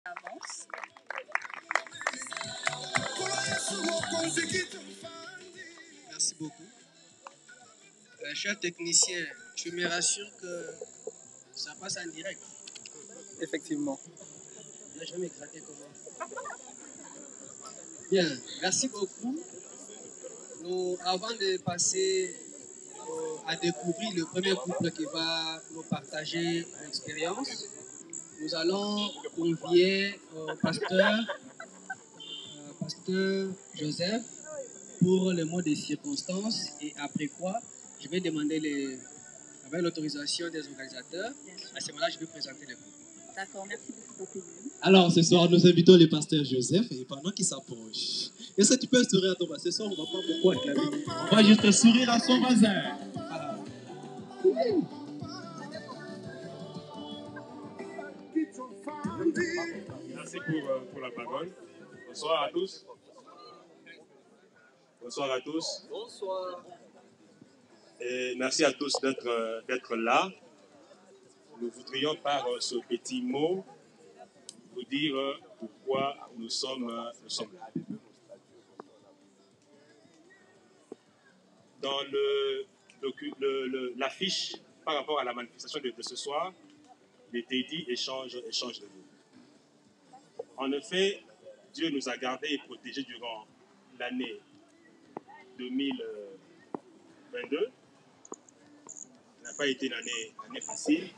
Avance. Merci beaucoup. Cher technicien, tu me rassures que ça passe en direct. Effectivement. Je vais m'éclater comment. Bien, merci beaucoup. Avant de passer à découvrir le premier couple qui va nous partager l'expérience, nous allons convier pasteur Joseph pour le mot des circonstances, et après quoi, je vais demander avec l'autorisation des organisateurs. À ce moment-là, je vais présenter le couple. D'accord, merci beaucoup pour Alors, ce soir, nous invitons le pasteur Joseph, et pendant qu'il s'approche, est-ce que tu peux sourire à ton voisin? Ce soir, on ne va pas beaucoup acclamer. On va juste sourire à son voisin. Voilà. Merci pour la parole. Bonsoir à tous. Bonsoir à tous. Bonsoir. Et merci à tous d'être là. Nous voudrions par ce petit mot vous dire pourquoi nous sommes là. Dans l'affiche par rapport à la manifestation de ce soir, il était dit échange de vous. En effet, Dieu nous a gardés et protégés durant l'année 2022. Ça n'a pas été une année facile,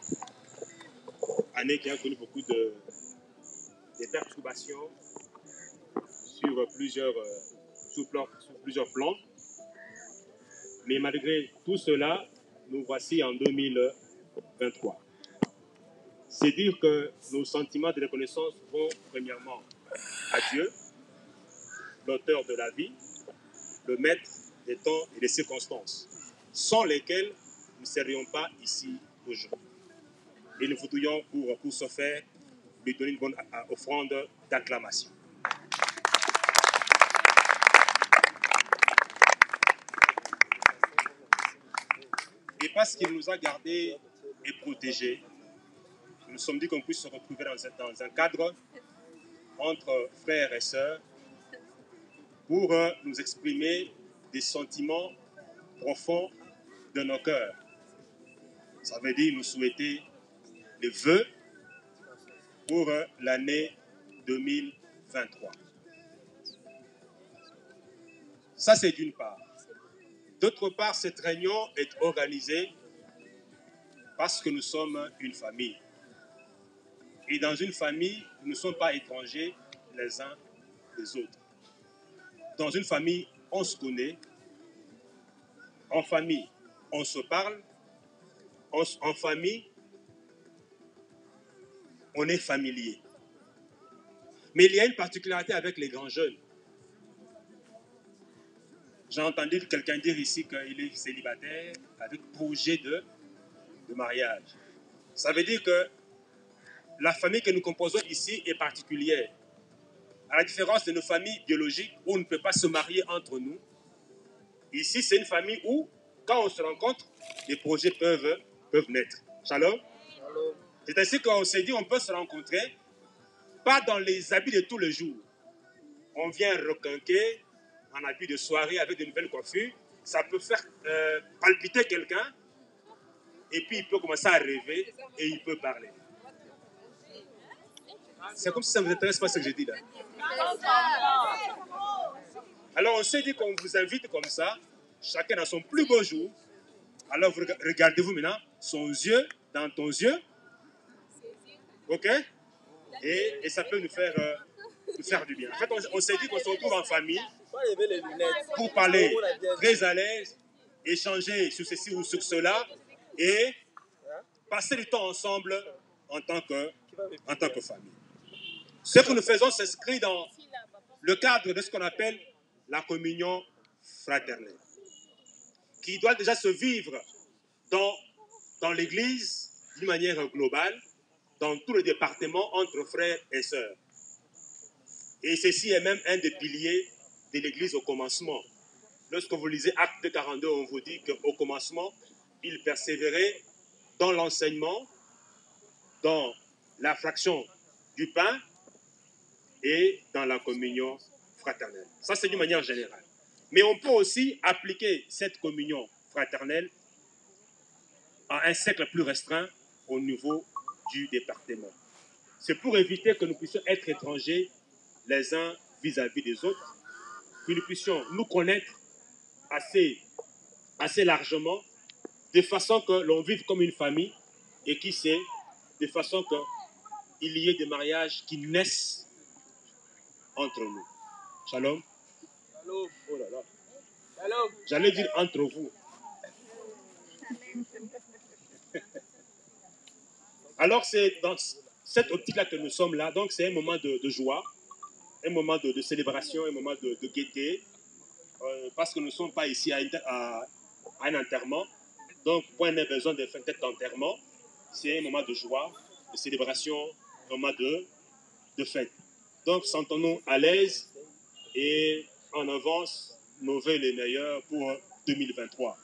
année qui a connu beaucoup de perturbations sur plusieurs plans. Mais malgré tout cela, nous voici en 2023. C'est dire que nos sentiments de reconnaissance vont premièrement à Dieu, l'auteur de la vie, le maître des temps et des circonstances, sans lesquels nous ne serions pas ici aujourd'hui. Et nous voudrions pour ce faire lui donner une bonne offrande d'acclamation. Et parce qu'il nous a gardés et protégés, nous nous sommes dit qu'on puisse se retrouver dans un cadre entre frères et sœurs pour nous exprimer des sentiments profonds de nos cœurs. Ça veut dire nous souhaiter les vœux pour l'année 2023. Ça, c'est d'une part. D'autre part, cette réunion est organisée parce que nous sommes une famille. Et dans une famille, nous ne sommes pas étrangers les uns des autres. Dans une famille, on se connaît. En famille, on se parle. En famille, on est familier. Mais il y a une particularité avec les grands jeunes. J'ai entendu quelqu'un dire ici qu'il est célibataire avec projet de mariage. Ça veut dire que la famille que nous composons ici est particulière. À la différence de nos familles biologiques où on ne peut pas se marier entre nous, ici c'est une famille où, quand on se rencontre, des projets peuvent naître. Shalom. Shalom. C'est ainsi qu'on s'est dit on peut se rencontrer, pas dans les habits de tous les jours. On vient requinquer en habit de soirée avec de nouvelles coiffures. Ça peut faire palpiter quelqu'un et puis il peut commencer à rêver et il peut parler. C'est comme si ça ne vous intéresse pas ce que je dis là. Alors on s'est dit qu'on vous invite comme ça, chacun dans son plus beau jour. Alors vous regardez-vous maintenant, son yeux dans ton yeux. Ok? Et ça peut nous faire du bien. En fait, on s'est dit qu'on se retrouve en famille pour parler très à l'aise, échanger sur ceci ou sur cela et passer du temps ensemble en tant que famille. Ce que nous faisons s'inscrit dans le cadre de ce qu'on appelle la communion fraternelle, qui doit déjà se vivre dans l'Église d'une manière globale, dans tout le département entre frères et sœurs. Et ceci est même un des piliers de l'Église au commencement. Lorsque vous lisez Acte 42, on vous dit qu'au commencement, il persévérait dans l'enseignement, dans la fraction du pain et dans la communion fraternelle. Ça, c'est d'une manière générale. Mais on peut aussi appliquer cette communion fraternelle à un cercle plus restreint au niveau du département. C'est pour éviter que nous puissions être étrangers les uns vis-à-vis des autres, que nous puissions nous connaître assez largement, de façon que l'on vive comme une famille et qui sait, de façon qu'il y ait des mariages qui naissent entre nous. Shalom. Shalom. Oh là là. Shalom. J'allais dire entre vous. Alors c'est dans cette optique-là que nous sommes là. Donc c'est un moment de joie, un moment de célébration, un moment de gaieté, parce que nous ne sommes pas ici à un enterrement. Donc point n'est besoin de faire cet enterrement. C'est un moment de joie, de célébration, un moment de fête. Donc sentons-nous à l'aise et en avance nos vœux les meilleurs pour 2023.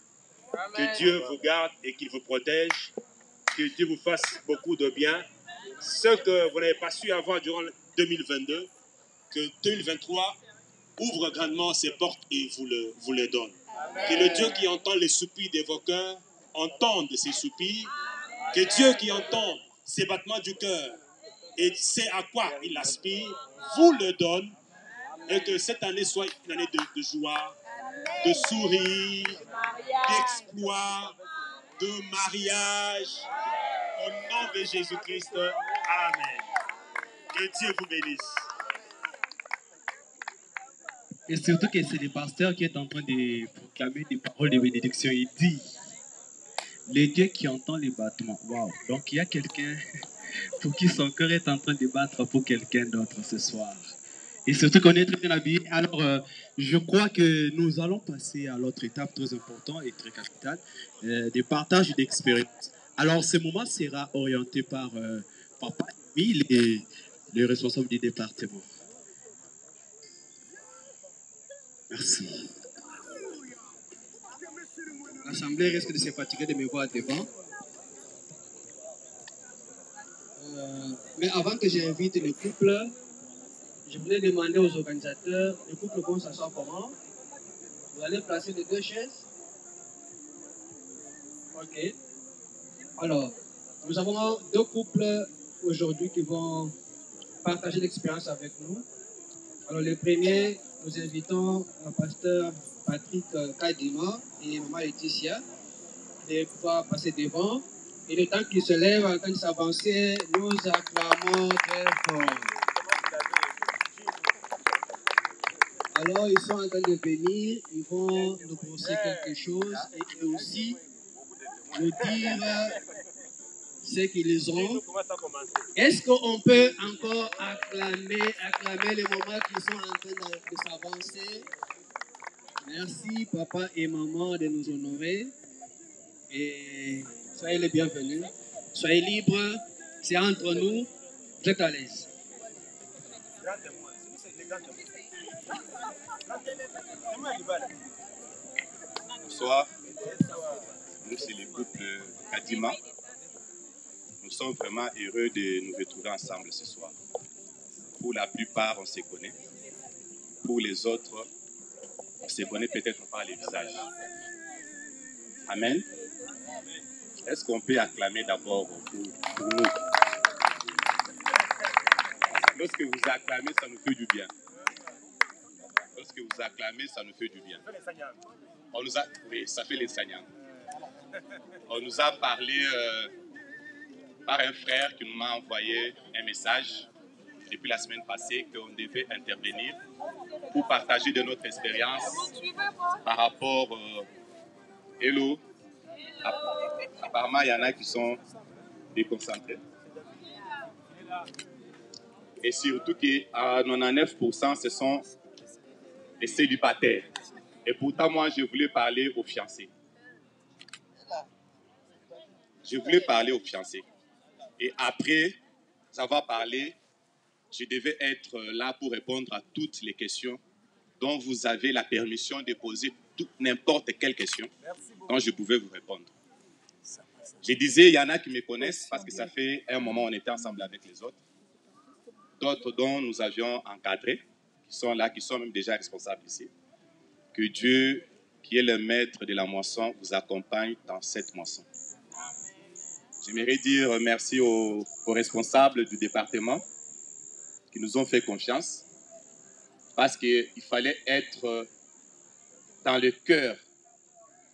Amen. Que Dieu vous garde et qu'il vous protège. Que Dieu vous fasse beaucoup de bien. Ce que vous n'avez pas su avoir durant 2022, que 2023 ouvre grandement ses portes et vous le donne. Amen. Que le Dieu qui entend les soupirs de vos cœurs entende ces soupirs. Que Dieu qui entend ces battements du cœur et sait à quoi il aspire, vous le donne. Et que cette année soit une année de joie, de sourire, d'exploit, de mariage. Au nom de Jésus-Christ, Amen. Que Dieu vous bénisse. Et surtout que c'est le pasteur qui est en train de proclamer des paroles de bénédiction. Il dit, le Dieu qui entend les battements. Waouh. Donc il y a quelqu'un pour qui son cœur est en train de battre pour quelqu'un d'autre ce soir. Et surtout qu'on est très bien habillé. Alors, je crois que nous allons passer à l'autre étape très importante et très capitale, des partages d'expériences. Alors, ce moment sera orienté par Papa Emile et le responsable du département. Merci. L'Assemblée risque de se fatiguer de me voir devant. Mais avant que j'invite le couple, je voulais demander aux organisateurs, le couple vont s'asseoir comment? Vous allez placer les deux chaises? Ok. Alors, nous avons deux couples aujourd'hui qui vont partager l'expérience avec nous. Alors, le premier, nous invitons le pasteur Patrick Kadima et maman Laetitia de pouvoir passer devant. Et le temps qu'ils se lèvent, en train de s'avancer, nous acclamons très fort. Alors, ils sont en train de venir, ils vont nous brosser quelque chose et aussi nous dire ce qu'ils ont. Est-ce qu'on peut encore acclamer les moments qui sont en train de s'avancer? Merci, papa et maman, de nous honorer. Et soyez les bienvenus. Soyez libres. C'est entre nous. Vous êtes à l'aise. Bonsoir. Nous, c'est le couple Kadima. Nous sommes vraiment heureux de nous retrouver ensemble ce soir. Pour la plupart, on se connaît. Pour les autres, on se connaît peut-être par les visages. Amen. Est-ce qu'on peut acclamer d'abord pour nous? Lorsque vous acclamez, ça nous fait du bien. Lorsque vous acclamez, ça nous fait du bien. Oui, ça fait les sagnants. On nous a parlé par un frère qui nous a envoyé un message depuis la semaine passée qu'on devait intervenir pour partager de notre expérience par rapport hello. Apparemment, il y en a qui sont déconcentrés. Et surtout qu'à 99%, ce sont des célibataires. Et pourtant, moi, je voulais parler aux fiancés. Je voulais parler aux fiancés. Et après avoir parlé, je devais être là pour répondre à toutes les questions dont vous avez la permission de poser n'importe quelle question dont je pouvais vous répondre. Je disais, il y en a qui me connaissent parce que ça fait un moment on était ensemble avec les autres. d'autres dont nous avions encadré, qui sont là, qui sont même déjà responsables ici. Que Dieu, qui est le maître de la moisson, vous accompagne dans cette moisson. J'aimerais dire merci aux responsables du département qui nous ont fait confiance parce qu'il fallait être dans le cœur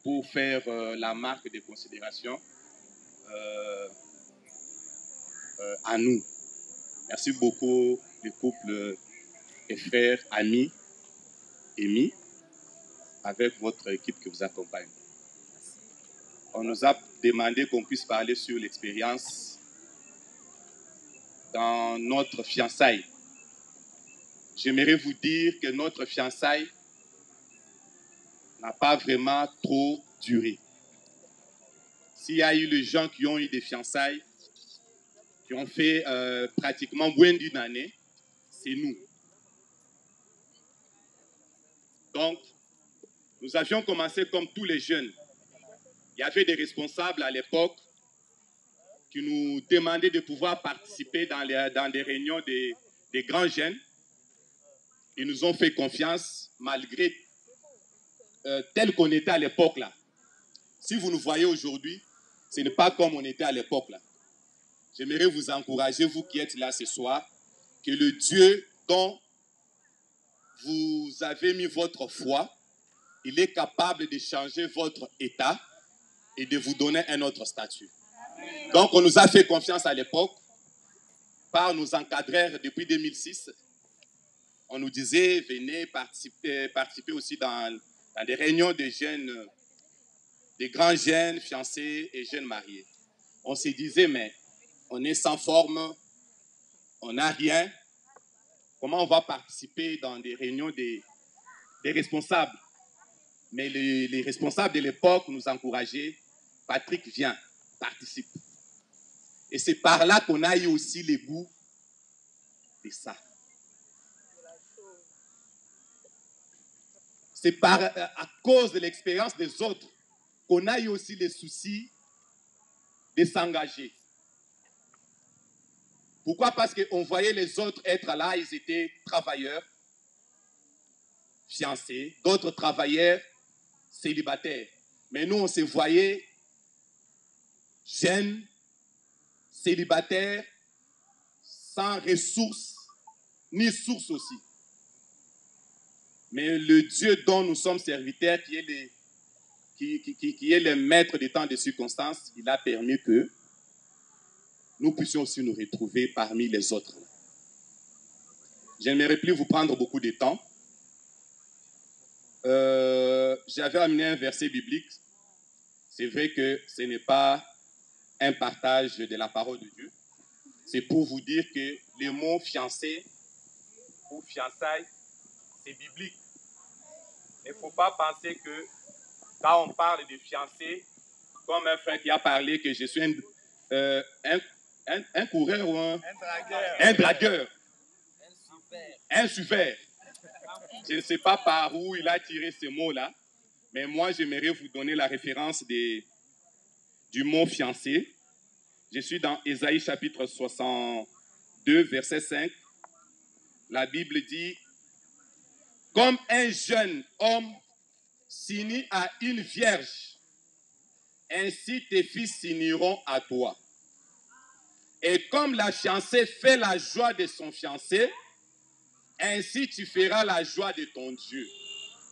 pour faire la marque de considération à nous. Merci beaucoup, les couples et frères, amis, Amy, avec votre équipe qui vous accompagne. On nous a demandé qu'on puisse parler sur l'expérience dans notre fiançailles. J'aimerais vous dire que notre fiançailles n'a pas vraiment trop duré. S'il y a eu les gens qui ont eu des fiançailles, qui ont fait pratiquement moins d'une année, c'est nous. Donc, nous avions commencé comme tous les jeunes. Il y avait des responsables à l'époque qui nous demandaient de pouvoir participer dans des réunions des grands jeunes. Ils nous ont fait confiance malgré tel qu'on était à l'époque là. Si vous nous voyez aujourd'hui, ce n'est pas comme on était à l'époque là. J'aimerais vous encourager, vous qui êtes là ce soir, que le Dieu dont vous avez mis votre foi, il est capable de changer votre état et de vous donner un autre statut. Donc, on nous a fait confiance à l'époque par nos encadreurs depuis 2006. On nous disait, venez participer aussi dans des réunions de jeunes, des grands jeunes fiancés et jeunes mariés. On se disait, mais on est sans forme, on n'a rien. Comment on va participer dans des réunions des responsables? Mais les responsables de l'époque nous encourageaient. Patrick, viens, participe. Et c'est par là qu'on a eu aussi le goût de ça. C'est à cause de l'expérience des autres qu'on a eu aussi les soucis de s'engager. Pourquoi? Parce qu'on voyait les autres être là, ils étaient travailleurs, fiancés, d'autres travailleurs, célibataires. Mais nous, on se voyait jeunes, célibataires, sans ressources, ni sources aussi. Mais le Dieu dont nous sommes serviteurs, qui est le maître des temps et des circonstances, il a permis que nous puissions aussi nous retrouver parmi les autres. Je n'aimerais plus vous prendre beaucoup de temps. J'avais amené un verset biblique. C'est vrai que ce n'est pas un partage de la parole de Dieu. C'est pour vous dire que le mot fiancé ou fiançailles, c'est biblique. Il ne faut pas penser que quand on parle de fiancé, comme un frère qui a parlé que je suis un coureur ou un dragueur. Un suiveur. Je ne sais pas par où il a tiré ce mot-là, mais moi, j'aimerais vous donner la référence du mot fiancé. Je suis dans Ésaïe chapitre 62, verset 5. La Bible dit, « Comme un jeune homme s'unit à une vierge, ainsi tes fils s'uniront à toi. Et comme la fiancée fait la joie de son fiancé, ainsi tu feras la joie de ton Dieu. »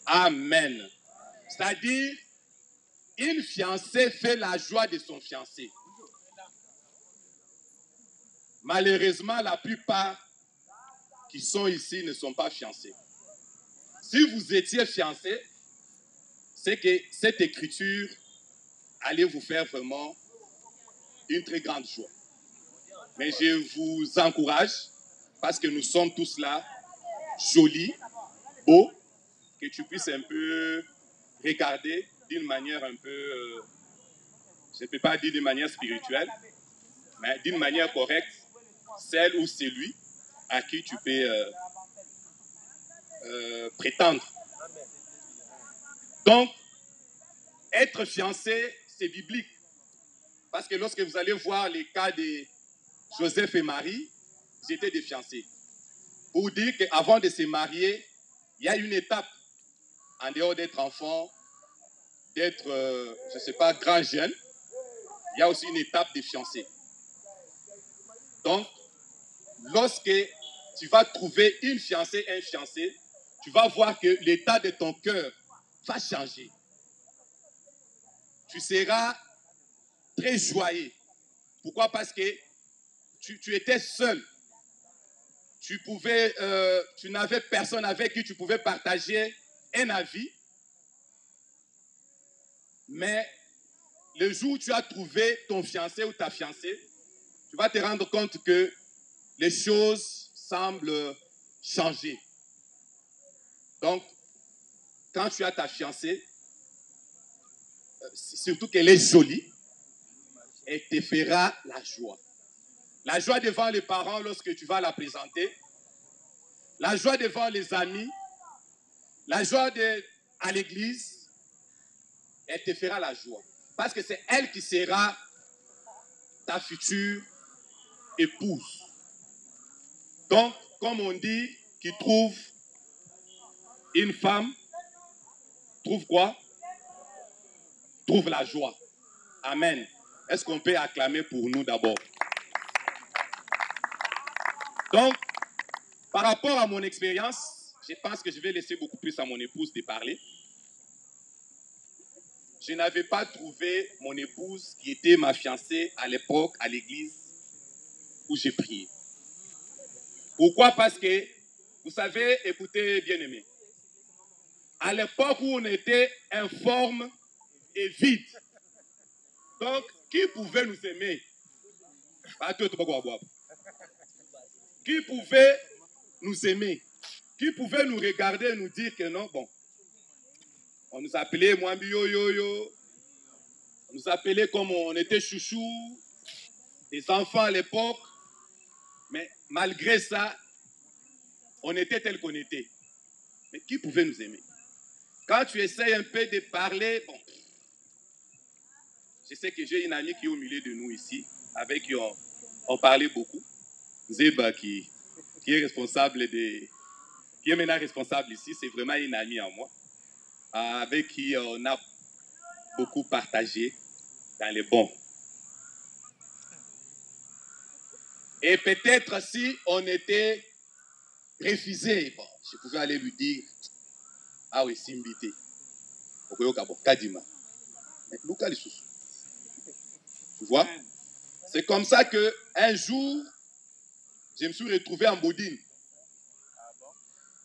Amen. C'est-à-dire, une fiancée fait la joie de son fiancé. Malheureusement, la plupart qui sont ici ne sont pas fiancés. Si vous étiez fiancé, c'est que cette écriture allait vous faire vraiment une très grande joie. Mais je vous encourage, parce que nous sommes tous là, jolis, beaux, que tu puisses un peu regarder d'une manière un peu, je ne peux pas dire d'une manière spirituelle, mais d'une manière correcte, celle ou celui à qui tu peux prétendre. Donc, être fiancé, c'est biblique. Parce que lorsque vous allez voir les cas de Joseph et Marie, ils étaient des fiancés. pour dire qu'avant de se marier, il y a une étape, en dehors d'être enfant, d'être, je ne sais pas, grand jeune, il y a aussi une étape de fiancé. Donc, lorsque tu vas trouver une fiancée, un fiancé, tu vas voir que l'état de ton cœur va changer. Tu seras très joyeux. Pourquoi? Parce que tu étais seul. Tu n'avais personne avec qui tu pouvais partager un avis. Mais le jour où tu as trouvé ton fiancé ou ta fiancée, tu vas te rendre compte que les choses semblent changer. Donc, quand tu as ta fiancée, surtout qu'elle est jolie, elle te fera la joie. La joie devant les parents lorsque tu vas la présenter, la joie devant les amis, la joie à l'église, elle te fera la joie. Parce que c'est elle qui sera ta future épouse. Donc, comme on dit, qui trouve une femme, trouve quoi? Trouve la joie. Amen. Est-ce qu'on peut acclamer pour nous d'abord? Donc, par rapport à mon expérience, je pense que je vais laisser beaucoup plus à mon épouse de parler. Je n'avais pas trouvé mon épouse qui était ma fiancée à l'époque à l'église où j'ai prié. Pourquoi? Parce que, vous savez, écoutez bien aimé, à l'époque où on était informe et vide, donc qui pouvait nous aimer? Qui pouvait nous aimer? Qui pouvait nous regarder et nous dire que non, bon, on nous appelait Mwambi yo yo yo, on nous appelait comme on était chouchou, des enfants à l'époque, mais malgré ça, on était tel qu'on était. Mais qui pouvait nous aimer? Quand tu essayes un peu de parler, bon, je sais que j'ai une amie qui est au milieu de nous ici, avec qui on parlait beaucoup, Zeba qui est responsable qui est maintenant responsable ici, c'est vraiment une amie à moi, avec qui on a beaucoup partagé dans les bons. Et peut-être si on était refusé, bon, je pouvais aller lui dire, ah oui, Simbité, Kadima, mais Luka les sous. Tu vois? C'est comme ça qu'un jour, je me suis retrouvé en Bodine.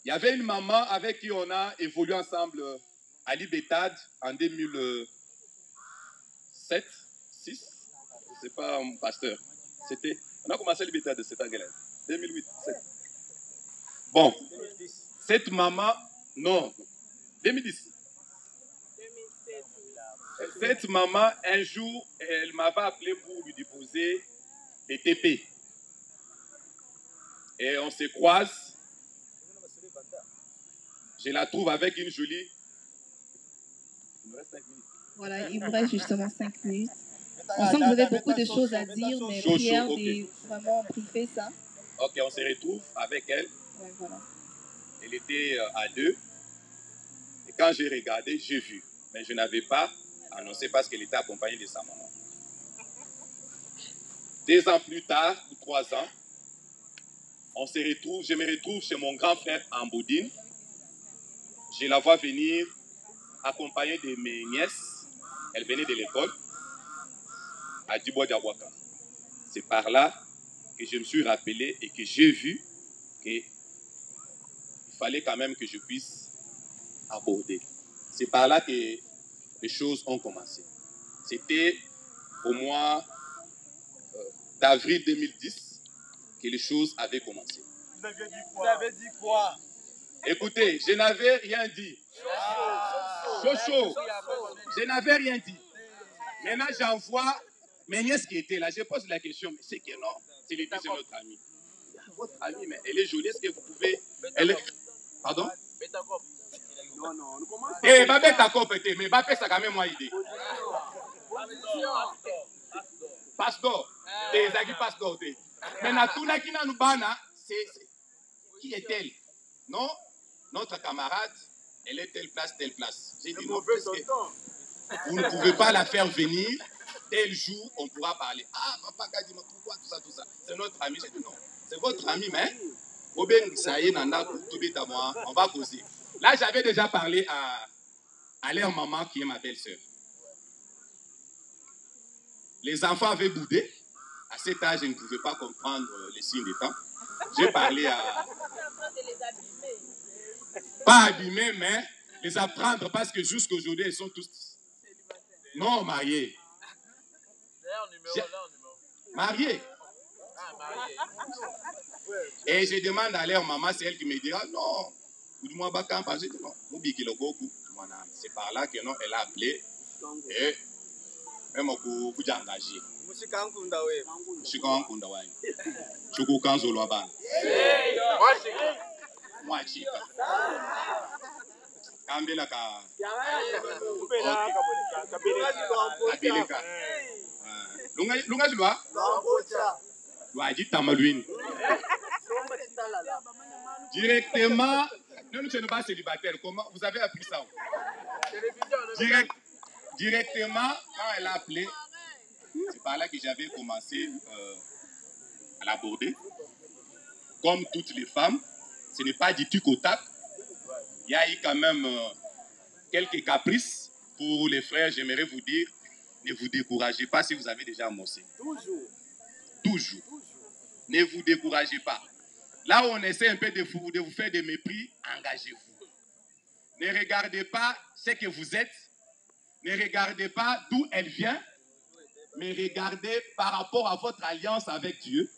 Il y avait une maman avec qui on a évolué ensemble à Libetad en 2007, 6. Je ne sais pas, mon pasteur. On a commencé à Libetad de cette année-là. 2008, 7. Bon, cette maman, non, 2010. Cette maman, un jour, elle m'avait appelé pour lui déposer des TP. Et on se croise. Je la trouve avec une jolie... Il me reste 5 minutes. Voilà, il vous reste justement 5 minutes. On sent que vous avez beaucoup de choses à dire, mais Pierre est vraiment briefé ça. Ok, on se retrouve avec elle. Ouais, voilà. Elle était à 2. Et quand j'ai regardé, j'ai vu. Mais je n'avais pas annoncé parce qu'elle était accompagnée de sa maman. 2 ans plus tard, ou 3 ans, je me retrouve chez mon grand frère en Bodine. Je la vois venir accompagnée de mes nièces. Elle venait de l'école à Djibo Diawaka. C'est par là que je me suis rappelé et que j'ai vu qu'il fallait quand même que je puisse aborder. C'est par là que les choses ont commencé. C'était au mois d'avril 2010 que les choses avaient commencé. Vous avez dit quoi? Écoutez, je n'avais rien dit. Chaud. Je n'avais rien dit. Maintenant, j'envoie mes nièces qui étaient là. Je pose la question, mais c'est que non. C'est notre amie. Votre amie, mais elle est jolie. Est-ce que vous pouvez... Pardon? Non, on commence... Eh, va mettre ta copie, mais va faire ça quand même moi idée. Pasteur. Des agis pasteur. Maintenant, tout là qui n'a nous bana, c'est... Qui est-elle? Non, notre camarade, elle est telle place, telle place. J'ai dit non, vous ne pouvez pas la faire venir. Tel jour, on pourra parler. Ah, papa, dit pourquoi tout ça, tout ça? C'est notre ami. J'ai dit non, c'est votre ami, mais on va causer. Là, j'avais déjà parlé à leur maman qui est ma belle-sœur. Les enfants avaient boudé. À cet âge, ils ne pouvaient pas comprendre les signes des temps. J'ai parlé à... Pas abîmer, mais les apprendre parce que jusqu'à aujourd'hui, ils sont tous non mariés. Mariés. Et je demande à leur maman, c'est elle qui me dira non. C'est par là que non, elle a appelé. Et même au coup engagé. Directement, nous ne sommes pas célibataires. Comment vous avez appris ça? Directement, quand elle a appelé, c'est par là que j'avais commencé à l'aborder. Comme toutes les femmes, ce n'est pas du tic au tac. Il y a eu quand même quelques caprices. Pour les frères, j'aimerais vous dire, ne vous découragez pas si vous avez déjà amorcé. Toujours. Ne vous découragez pas. Là où on essaie un peu de vous faire des mépris, engagez-vous. Ne regardez pas ce que vous êtes. Ne regardez pas d'où elle vient. Mais regardez par rapport à votre alliance avec Dieu.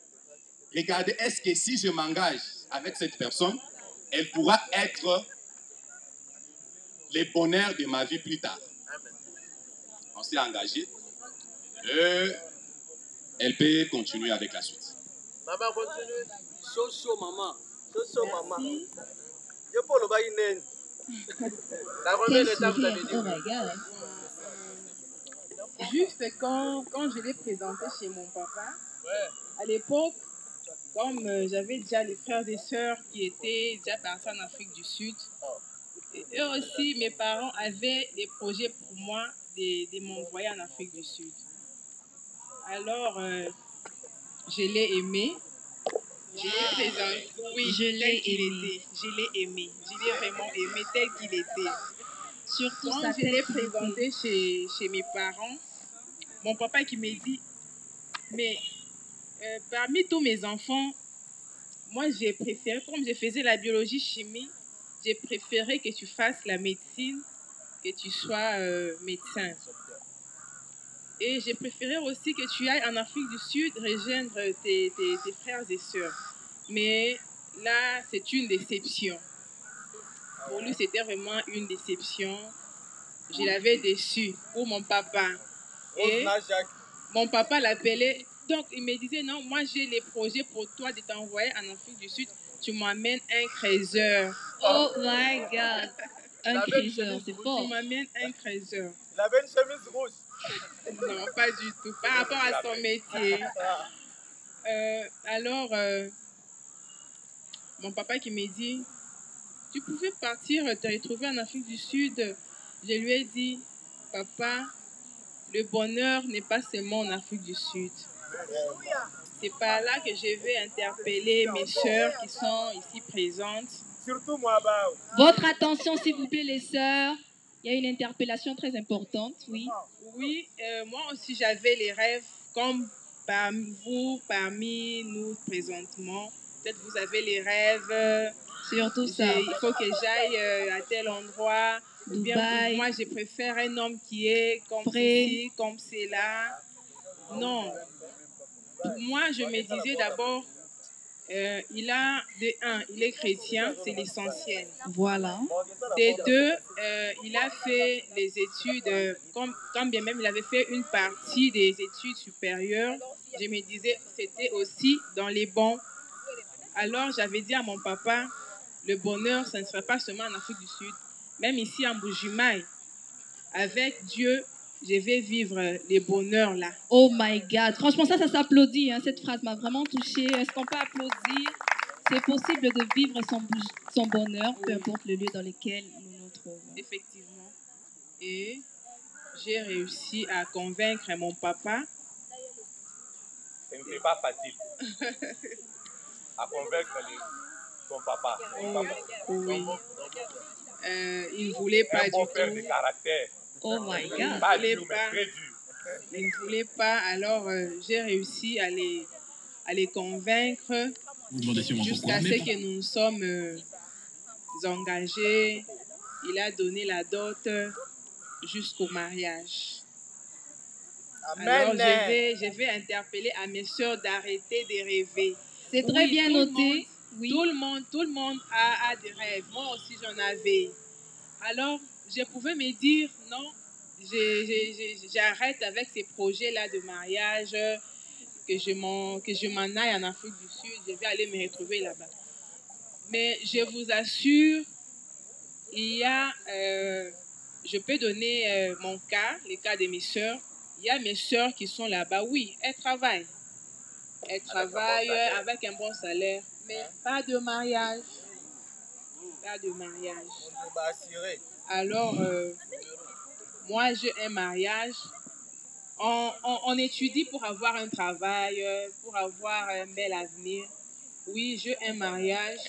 Regardez, est-ce que si je m'engage avec cette personne, elle pourra être le bonheur de ma vie plus tard. On s'est engagé. Et elle peut continuer avec la suite. Maman, continue. Chaud, maman. Chaud, maman. Je peux le bailler. La combien de temps vous avez dit? Oh my God. Juste quand je l'ai présenté chez mon papa, à l'époque, comme j'avais déjà les frères et sœurs qui étaient déjà partis en Afrique du Sud, et eux aussi, mes parents avaient des projets pour moi de m'envoyer en Afrique du Sud. Alors, je l'ai aimé. Je l'ai présenté. Oui, je l'ai aimé. Je l'ai aimé. Je l'ai vraiment aimé tel qu'il était. Surtout quand je l'ai présenté chez mes parents, mon papa qui me dit, mais parmi tous mes enfants, moi j'ai préféré, comme je faisais la biologie chimie, j'ai préféré que tu fasses la médecine, que tu sois médecin. Et j'ai préféré aussi que tu ailles en Afrique du Sud rejoindre tes frères et sœurs. Mais là, c'est une déception. Pour lui, c'était vraiment une déception. Je l'avais déçu pour mon papa. Et mon papa l'appelait. Donc, il me disait, non, moi, j'ai les projets pour toi de t'envoyer en Afrique du Sud. Tu m'amènes un créseur. Oh my God. Un créseur, c'est fort. Tu m'amènes un créseur. Il avait une chemise rouge. Non, pas du tout. Par rapport à son métier. Alors, mon papa qui me dit, tu pouvais partir te retrouver en Afrique du Sud. Je lui ai dit, papa, le bonheur n'est pas seulement en Afrique du Sud. C'est par là que je vais interpeller mes sœurs qui sont ici présentes. Surtout moi, Votre attention, s'il vous plaît, les sœurs. Il y a une interpellation très importante, oui. Oui, moi aussi j'avais les rêves comme parmi vous, parmi nous présentement. Peut-être vous avez les rêves. Surtout ça. Il faut que j'aille à tel endroit. Bien, moi, je préfère un homme qui est comme ceci, comme cela. Non. Moi, je me disais d'abord, il est chrétien, c'est l'essentiel. Voilà. Des deux, il a fait les études, quand bien même il avait fait une partie des études supérieures, je me disais, c'était aussi dans les bons. Alors, j'avais dit à mon papa, le bonheur, ça ne sera pas seulement en Afrique du Sud, même ici en Bujimaï. Avec Dieu, je vais vivre les bonheurs là. Oh my God. Franchement, ça s'applaudit. Hein. Cette phrase m'a vraiment touchée. Est-ce qu'on peut applaudir? C'est possible de vivre son bonheur, peu importe le lieu dans lequel nous nous trouvons. Effectivement. Et j'ai réussi à convaincre mon papa. Ce n'était pas facile. À convaincre son papa. Oui. Il ne voulait pas du tout. De caractère. Oh my God. Il ne voulait pas. Alors, j'ai réussi à les convaincre jusqu'à ce que nous nous sommes engagés. Il a donné la dot jusqu'au mariage. Amen. Alors, je vais interpeller à mes soeurs d'arrêter de rêver. C'est très bien noté. Oui. Tout le monde a des rêves. Moi aussi, j'en avais. Alors, je pouvais me dire, non, j'arrête avec ces projets-là de mariage, que je m'en aille en Afrique du Sud, je vais aller me retrouver là-bas. Mais je vous assure, il y a, je peux donner mon cas, le cas de mes sœurs. Il y a mes sœurs qui sont là-bas, oui, elles travaillent. Elles travaillent avec un bon salaire, mais pas de mariage. Pas de mariage. Alors, moi, j'ai un mariage. On étudie pour avoir un travail, pour avoir un bel avenir. Oui, j'ai un mariage.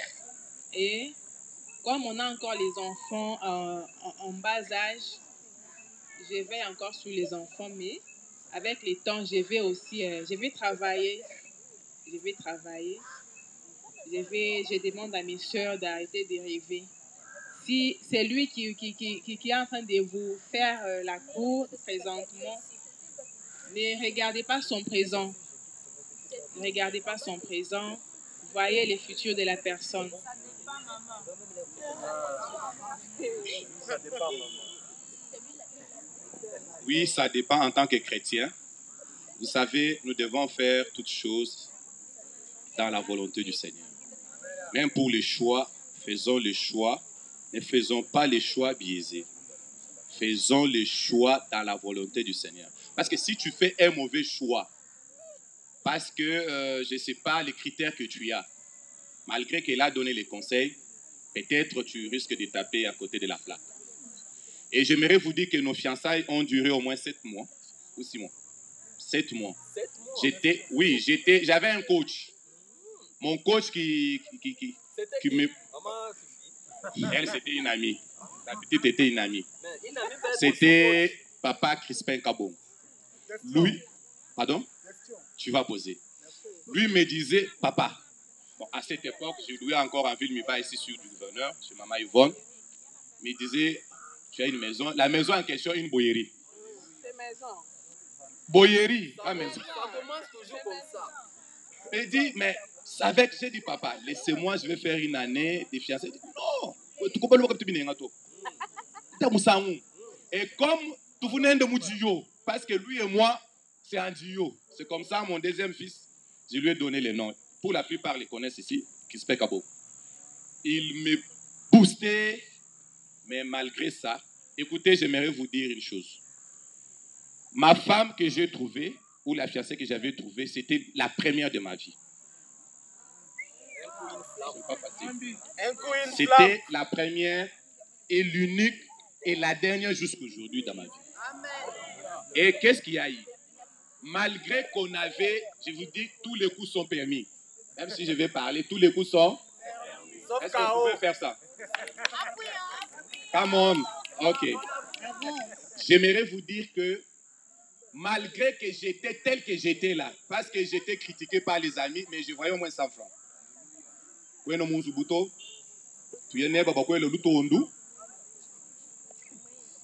Et comme on a encore les enfants en bas âge, je vais encore sur les enfants, mais avec les temps, je vais aussi, je vais travailler. Je demande à mes soeurs d'arrêter de rêver. Si c'est lui qui est en train de vous faire la cour présentement, ne regardez pas son présent. Ne regardez pas son présent. Voyez le futur de la personne. Oui, ça dépend en tant que chrétien. Vous savez, nous devons faire toutes choses dans la volonté du Seigneur. Même pour les choix, faisons les choix. Ne faisons pas les choix biaisés. Faisons les choix dans la volonté du Seigneur. Parce que si tu fais un mauvais choix, parce que je ne sais pas les critères que tu as, malgré qu'il a donné les conseils, peut-être tu risques de taper à côté de la plaque. Et j'aimerais vous dire que nos fiançailles ont duré au moins 7 mois ou 6 mois. 7 mois. 7 mois. J'avais un coach. Mon coach qui me... Elle, c'était une amie. La petite était une amie. C'était Papa Crispin Kabon. Lui, pardon? Tu vas poser. Lui me disait, papa, bon, à cette époque, je louais encore en ville, mais ici sur du gouverneur, chez Maman Yvonne. Il me disait, tu as une maison. La maison en question, une boyerie. C'est maison. Boyerie, pas maison. Ça commence toujours comme ça. Il dit, mais j'ai dit, papa, laissez-moi, je vais faire une année de fiancée. Il dit, non, tu comprends le comme tu viens de et comme tu venais de Moudjio, parce que lui et moi, c'est un duo. C'est comme ça, mon deuxième fils, je lui ai donné les noms. Pour la plupart, les connaissent ici, Crispin Kabo. Il me boostait, mais malgré ça, écoutez, j'aimerais vous dire une chose. Ma femme que j'ai trouvée, ou la fiancée que j'avais trouvée, c'était la première de ma vie. C'est pas facile. C'était la première et l'unique et la dernière jusqu'aujourd'hui dans ma vie. Et qu'est-ce qu'il y a eu? Malgré qu'on avait, je vous dis, tous les coups sont permis. Même si je vais parler, tous les coups sont... Est-ce que vous pouvez faire ça? Come on. OK. J'aimerais vous dire que malgré que j'étais tel que j'étais là, parce que j'étais critiqué par les amis, mais je voyais au moins 100 francs.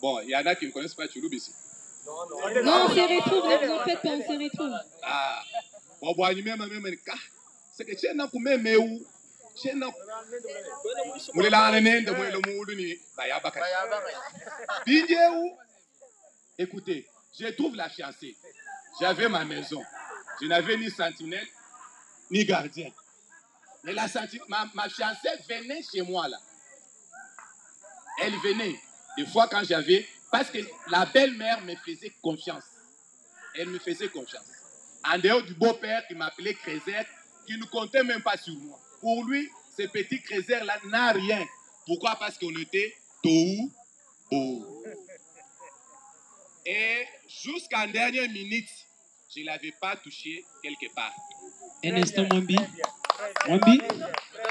Bon, il y en a qui ne connaissent pas Tchouloub ici. Non, on se retrouve, ne vous en faites pas, on se retrouve. Ah, bon, c'est que tu es là pour m'aimer où? Tu es là pour écoutez, je trouve la fiancée. J'avais ma maison. Je n'avais ni sentinelle, ni gardien. Mais ma fiancée venait chez moi là. Elle venait. Des fois quand j'avais... Parce que la belle-mère me faisait confiance. Elle me faisait confiance. En dehors du beau-père qui m'appelait Crézette, qui ne comptait même pas sur moi. Pour lui, ce petit Crézer-là n'a rien. Pourquoi? Parce qu'on était Tohu Bohu. Et jusqu'en dernière minute, je ne l'avais pas touché quelque part. Un instant, Mwambi. Mwambi,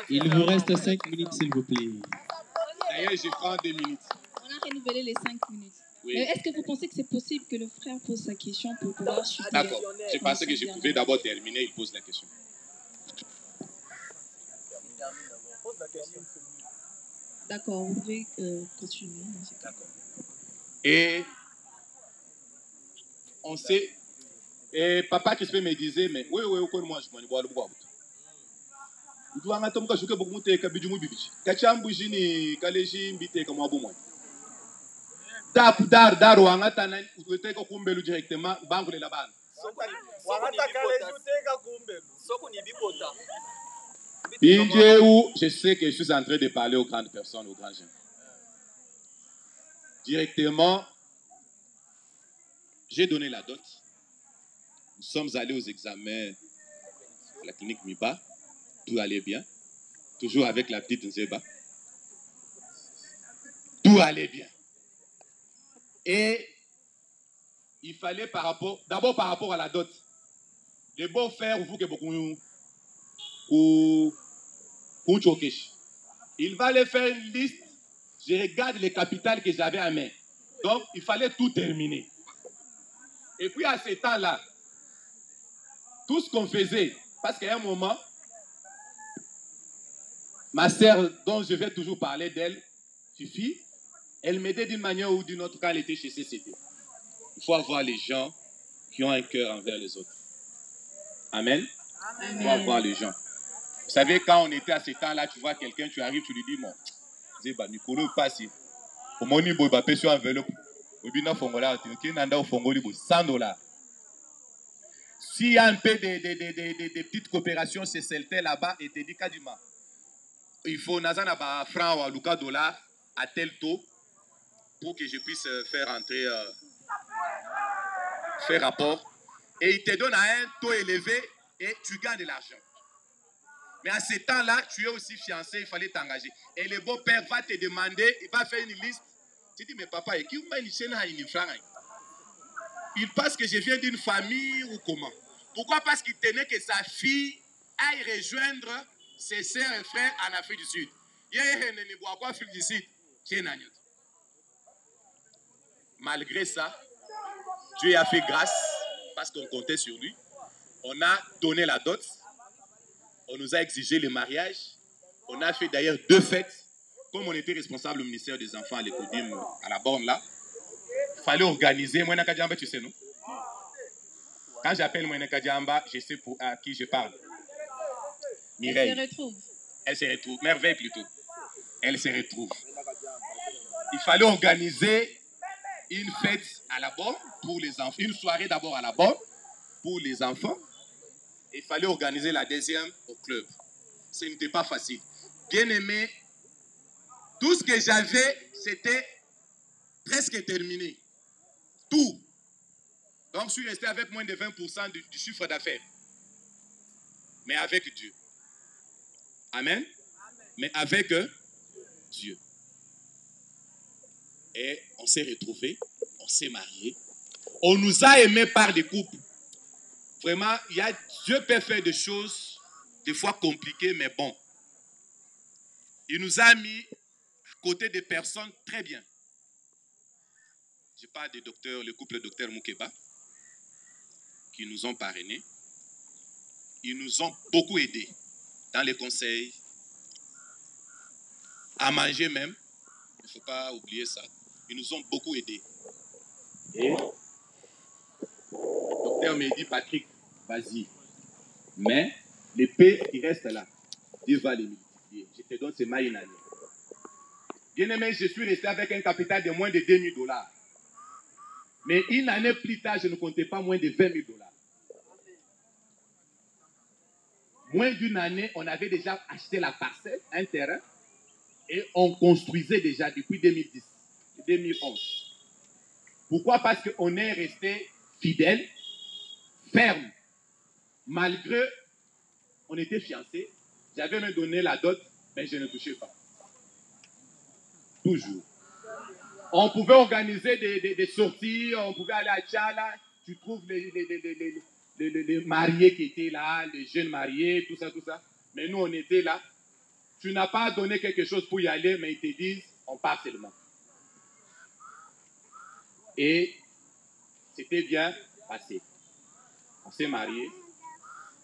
il vous reste 5 minutes, s'il vous plaît. D'ailleurs, je prends 2 minutes. On a renouvelé les 5 minutes. Oui. Mais est-ce que vous pensez que c'est possible que le frère pose sa question pour pouvoir chuter? D'accord. Je pensais que je pouvais d'abord terminer. Il pose la question. D'accord, vous pouvez continuer. D'accord. Et on sait. Et papa qui se me disait, mais oui, moi je m'en bois le bois. Tu vas entendre que je suis beaucoup de kabijumu bibichi. Kachambu jini kaleji mbite comme abou moi. Dar wanga tana uté ko kumbelu directement banque la ban. Je sais que je suis en train de parler aux grandes personnes, aux grands gens. Directement, j'ai donné la dot. Nous sommes allés aux examens à la clinique MIBA. Tout allait bien. Toujours avec la petite Nzeba. Tout allait bien. Et il fallait d'abord par rapport à la dot. Les beaux frères, vous que beaucoup il va aller faire une liste. Je regarde les capitales que j'avais à main. Donc, il fallait tout terminer. Et puis, à ce temps-là, tout ce qu'on faisait, parce qu'à un moment, ma sœur, dont je vais toujours parler d'elle, Fifi, elle m'aidait d'une manière ou d'une autre quand elle était chez CCT. Il faut avoir les gens qui ont un cœur envers les autres. Amen. Il faut avoir les gens. Vous savez, quand on était à ce temps-là, tu vois quelqu'un, tu arrives, tu lui dis, bon, Zeba, Nicolo, passe. Au moni, il va payer sur un enveloppe. Au bina fongola, tu n'as au fongoli, $100. S'il y a un peu de petites coopérations, c'est celle-là là-bas, et te dit, Kadima, il faut nazana franc ou à Luka dollar à tel taux pour que je puisse faire entrer, faire rapport. Et il te donne à un taux élevé et tu gagnes de l'argent. Mais à ce temps-là, tu es aussi fiancé, il fallait t'engager. Et le beau-père va te demander, il va faire une liste. Tu dis, mais papa, qui m'a une chaîne à une franc? Il pense que je viens d'une famille ou comment? Pourquoi? Parce qu'il tenait que sa fille aille rejoindre ses sœurs et frères en Afrique du Sud. Malgré ça, Dieu a fait grâce parce qu'on comptait sur lui. On a donné la dot. On nous a exigé le mariage. On a fait d'ailleurs 2 fêtes. Comme on était responsable au ministère des Enfants à l'Écodim, à la borne là, il fallait organiser. Moi, Nakadjamba, tu sais, non? Quand j'appelle moi Nakadjamba, je sais à qui je parle. Mireille. Elle se retrouve. Elle se retrouve. Merveille plutôt. Elle se retrouve. Il fallait organiser une fête à la borne pour les enfants. Une soirée d'abord à la borne pour les enfants. Il fallait organiser la deuxième au club. Ce n'était pas facile. Bien aimé, tout ce que j'avais, c'était presque terminé. Tout. Donc, je suis resté avec moins de 20% du chiffre d'affaires. Mais avec Dieu. Amen. Mais avec Dieu. Et on s'est retrouvés, on s'est mariés. On nous a aimés par des couples. Vraiment, Dieu peut faire des choses, des fois compliquées, mais bon. Il nous a mis à côté des personnes très bien. Je parle des docteurs, le couple docteur Moukeba, qui nous ont parrainés. Ils nous ont beaucoup aidés dans les conseils, à manger même. Il ne faut pas oublier ça. Ils nous ont beaucoup aidés. Et le docteur m'a dit, Patrick, vas-y. Mais l'épée qui reste là, Dieu va les multiplier. Je te donne ces mailles une année. Bien aimé, je suis resté avec un capital de moins de $2 000. Mais une année plus tard, je ne comptais pas moins de $20 000. Moins d'une année, on avait déjà acheté la parcelle, un terrain, et on construisait déjà depuis 2010, 2011. Pourquoi? Parce qu'on est resté fidèle, ferme. Malgré, on était fiancés, J'avais même donné la dot, mais je ne touchais pas. Toujours. On pouvait organiser des sorties, on pouvait aller à Tchala, tu trouves les mariés qui étaient là, les jeunes mariés, tout ça, tout ça. Mais nous, on était là. Tu n'as pas donné quelque chose pour y aller, mais ils te disent, on part seulement. Et c'était bien passé. On s'est mariés.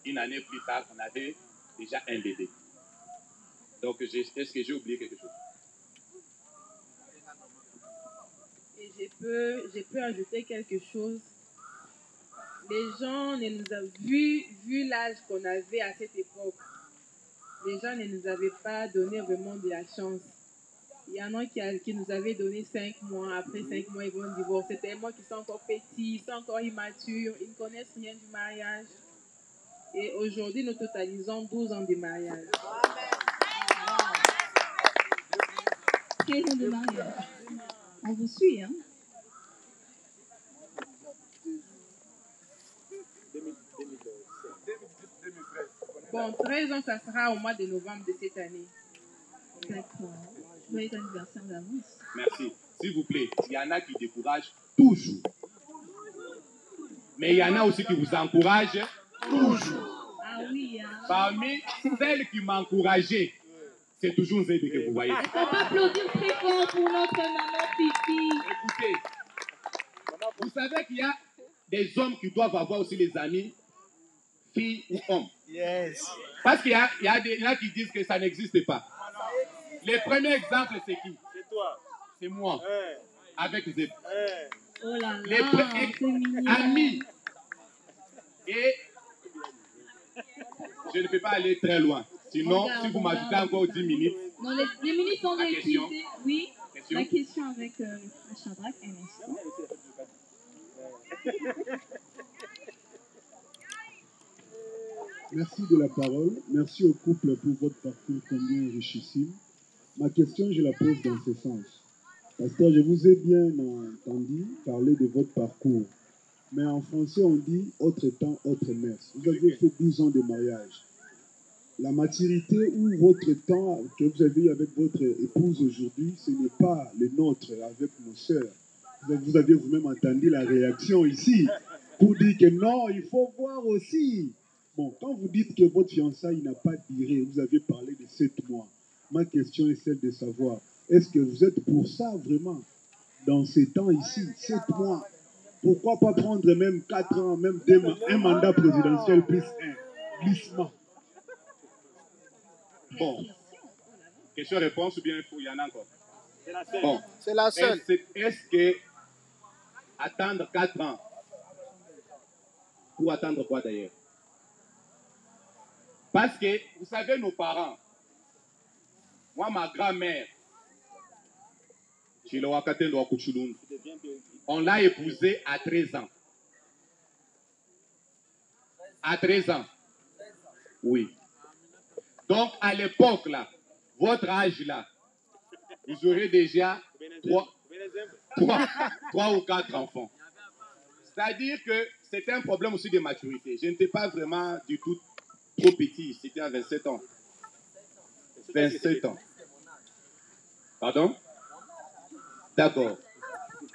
Une année plus tard, on avait déjà un bébé. Donc, est-ce que j'ai oublié quelque chose? Et je peux ajouter quelque chose. Les gens ne nous ont vu l'âge qu'on avait à cette époque. Les gens ne nous avaient pas donné vraiment de la chance. Il y en a qui nous avaient donné 5 mois. Après 5 mois, ils vont divorcer. Tellement qu'ils sont encore petits, ils sont encore immatures, ils ne connaissent rien du mariage. Et aujourd'hui, nous totalisons 12 ans de mariage. 13 ans de mariage. On vous suit, hein? Bon, 13 ans, ça sera au mois de novembre de cette année. D'accord. Joyeux anniversaire d'avance. Merci. S'il vous plaît, il y en a qui découragent toujours. Mais il y en a aussi qui vous encouragent toujours. Ah oui, hein? Parmi celles qui m'encourageaient, c'est toujours Zédé que vous voyez. Est-ce qu'on peut applaudir très fort pour notre maman Fifi? Écoutez, vous savez qu'il y a des hommes qui doivent avoir aussi les amis, filles ou hommes. Yes. Parce qu'il y en a qui disent que ça n'existe pas. Le premier exemple, c'est qui? C'est toi. C'est moi, avec Zédé. Oh là Les là, c'est mignon. amis. Et je ne peux pas aller très loin. Sinon, si vous m'ajoutez encore 10 minutes. Non, les minutes sont La question. épuisées. Oui, Question. la question avec Shadrach, un instant. Merci de la parole. Merci au couple pour votre parcours combien enrichissime. Ma question, je la pose dans ce sens. Pasteur, je vous ai bien entendu parler de votre parcours. Mais en français, on dit « autre temps, autre messe ». Vous avez fait 12 ans de mariage. La maturité ou votre temps que vous avez avec votre épouse aujourd'hui, ce n'est pas le nôtre avec nos sœurs. Vous avez vous-même entendu la réaction ici pour dire que non, il faut voir aussi. Bon, quand vous dites que votre fiançailles n'a pas duré, vous avez parlé de 7 mois. Ma question est celle de savoir, est-ce que vous êtes pour ça vraiment dans ces temps ici, 7 mois? Pourquoi pas prendre même 4 ans, même un mandat présidentiel plus un glissement? Bon. Question-réponse ou bien il y en a encore? C'est la seule. Bon. C'est la seule. Est-ce que attendre 4 ans pour attendre quoi d'ailleurs? Parce que, vous savez, nos parents, moi, ma grand-mère, on l'a épousée à 13 ans. À 13 ans. Oui. Donc, à l'époque, là, votre âge, là, vous aurez déjà 3 ou 4 enfants. C'est-à-dire que c'était un problème aussi de maturité. Je n'étais pas vraiment du tout trop petit. C'était à 27 ans. 27 ans. Pardon? D'accord.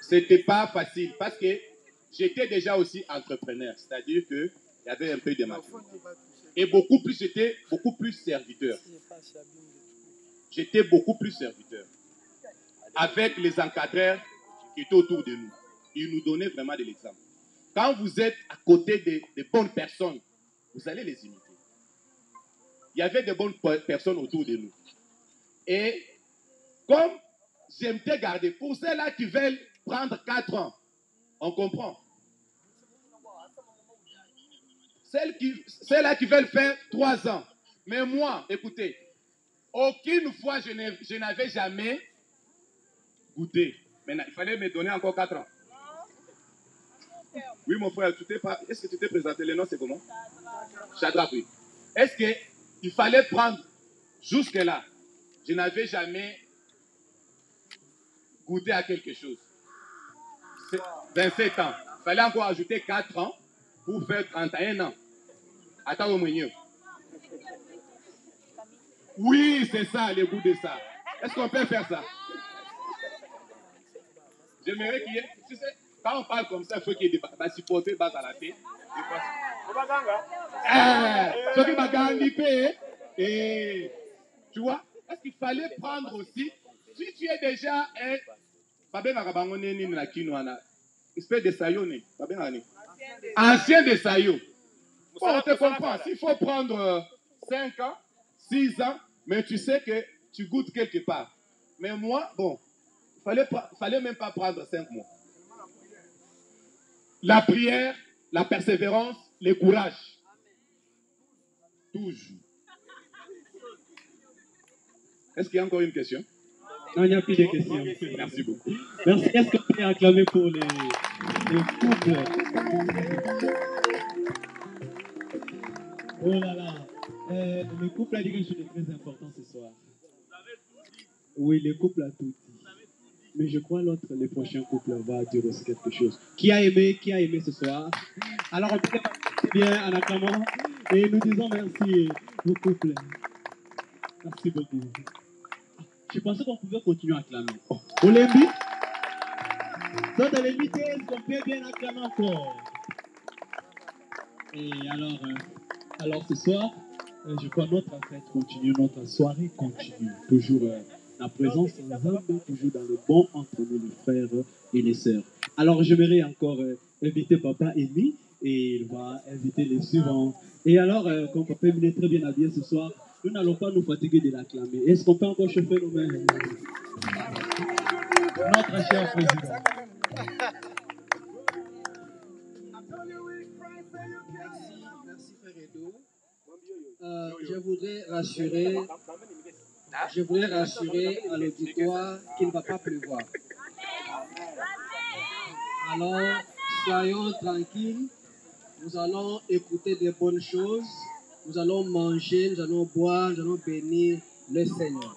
C'était pas facile parce que j'étais déjà aussi entrepreneur. C'est-à-dire qu'il y avait un peu de maturité. Et j'étais beaucoup plus serviteur. J'étais beaucoup plus serviteur. Avec les encadreurs qui étaient autour de nous. Ils nous donnaient vraiment de l'exemple. Quand vous êtes à côté de bonnes personnes, vous allez les imiter. Il y avait de bonnes personnes autour de nous. Et comme j'aimerais garder, pour ceux-là qui veulent prendre 4 ans, on comprend. Ceux-là qui veulent faire 3 ans. Mais moi, écoutez, aucune fois je n'avais jamais goûté. Maintenant, il fallait me donner encore 4 ans. Oui, mon frère, est-ce que tu t'es présenté? Le nom, c'est comment? Shadrach, oui. Est-ce qu'il fallait prendre jusque-là? Je n'avais jamais goûté à quelque chose. 27 ans. Il fallait encore ajouter 4 ans pour faire 31 ans. Attends au milieu. Oui, c'est ça, le goût de ça. Est-ce qu'on peut faire ça? J'aimerais qu'il y ait... Tu sais, quand on parle comme ça, il faut qu'il y ait des supporters bas à la tête. Ce qui m'a gagné, et tu vois, est-ce qu'il fallait prendre aussi, si tu es déjà un... espèce de sayo, ancien de sayo. On te comprend. S'il faut prendre 5 ans, 6 ans, mais tu sais que tu goûtes quelque part. Mais moi, bon, fallait même pas prendre 5 mois. La prière, la persévérance, le courage. Toujours. Est-ce qu'il y a encore une question? Non, il n'y a plus de questions. Merci beaucoup. Merci. Est-ce qu'on peut acclamer pour les couples? Oh là là. Le couple a dit quelque chose de très important ce soir. Oui, le couple a tout dit. Mais je crois l'autre, le prochain couple va dire aussi quelque chose. Qui a aimé ce soir? Alors on peut bien en acclamant et nous disons merci au couple. Merci beaucoup. Je pensais qu'on pouvait continuer à acclamer. Oh. On l'invite? Ça, de l'inviter, est-ce qu'on peut bien acclamer encore? Et alors ce soir, je crois notre fête continue, notre soirée continue. Toujours la présence ensemble, toujours dans le bon entre nous, les frères et les sœurs. Alors j'aimerais encore inviter Papa Amy et il va inviter les suivants. Et alors, comme Papa Amy est très bien habillé ce soir, nous n'allons pas nous fatiguer de l'acclamer. Est-ce qu'on peut encore chauffer nos mains? Notre cher président. Merci frère Edo. Je voudrais rassurer à l'auditoire qu'il ne va pas pleuvoir. Alors, soyons tranquilles. Nous allons écouter des bonnes choses. Nous allons manger, nous allons boire, nous allons bénir le Seigneur.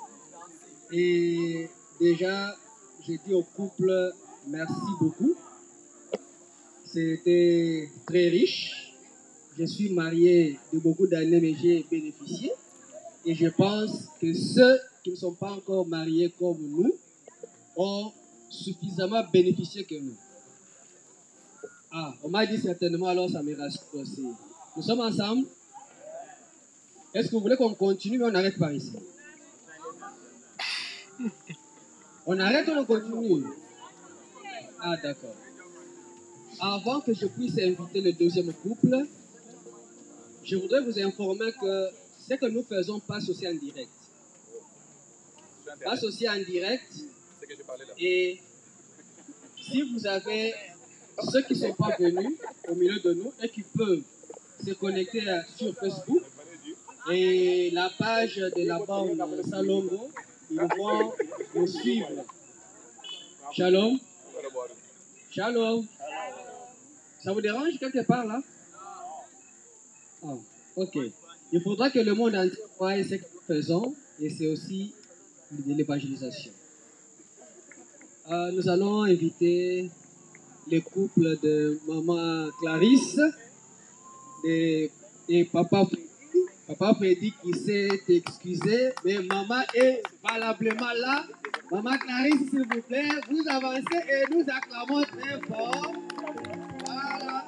Et déjà, j'ai dit au couple, merci beaucoup. C'était très riche. Je suis marié de beaucoup d'années, mais j'ai bénéficié. Et je pense que ceux qui ne sont pas encore mariés comme nous ont suffisamment bénéficié que nous. Ah, on m'a dit certainement, alors ça me rassure aussi. Nous sommes ensemble. Est-ce que vous voulez qu'on continue, mais on arrête par ici? On arrête ou on continue? Ah, d'accord. Avant que je puisse inviter le deuxième couple, je voudrais vous informer que ce que nous faisons passe aussi en direct. Passe aussi en direct. Et si vous avez ceux qui ne sont pas venus au milieu de nous et qui peuvent se connecter sur Facebook et la page de la bande Salongo, ils vont nous suivre. Shalom. Shalom. Ça vous dérange quelque part là? Ah, ok. Il faudra que le monde entier voie ce que nous faisons et c'est aussi de l'évangélisation. Nous allons inviter les couples de maman Clarisse et papa Freddy. Papa Freddy qui s'est excusé, mais maman est valablement là. Maman Clarisse, s'il vous plaît, vous avancez et nous acclamons très fort. Voilà.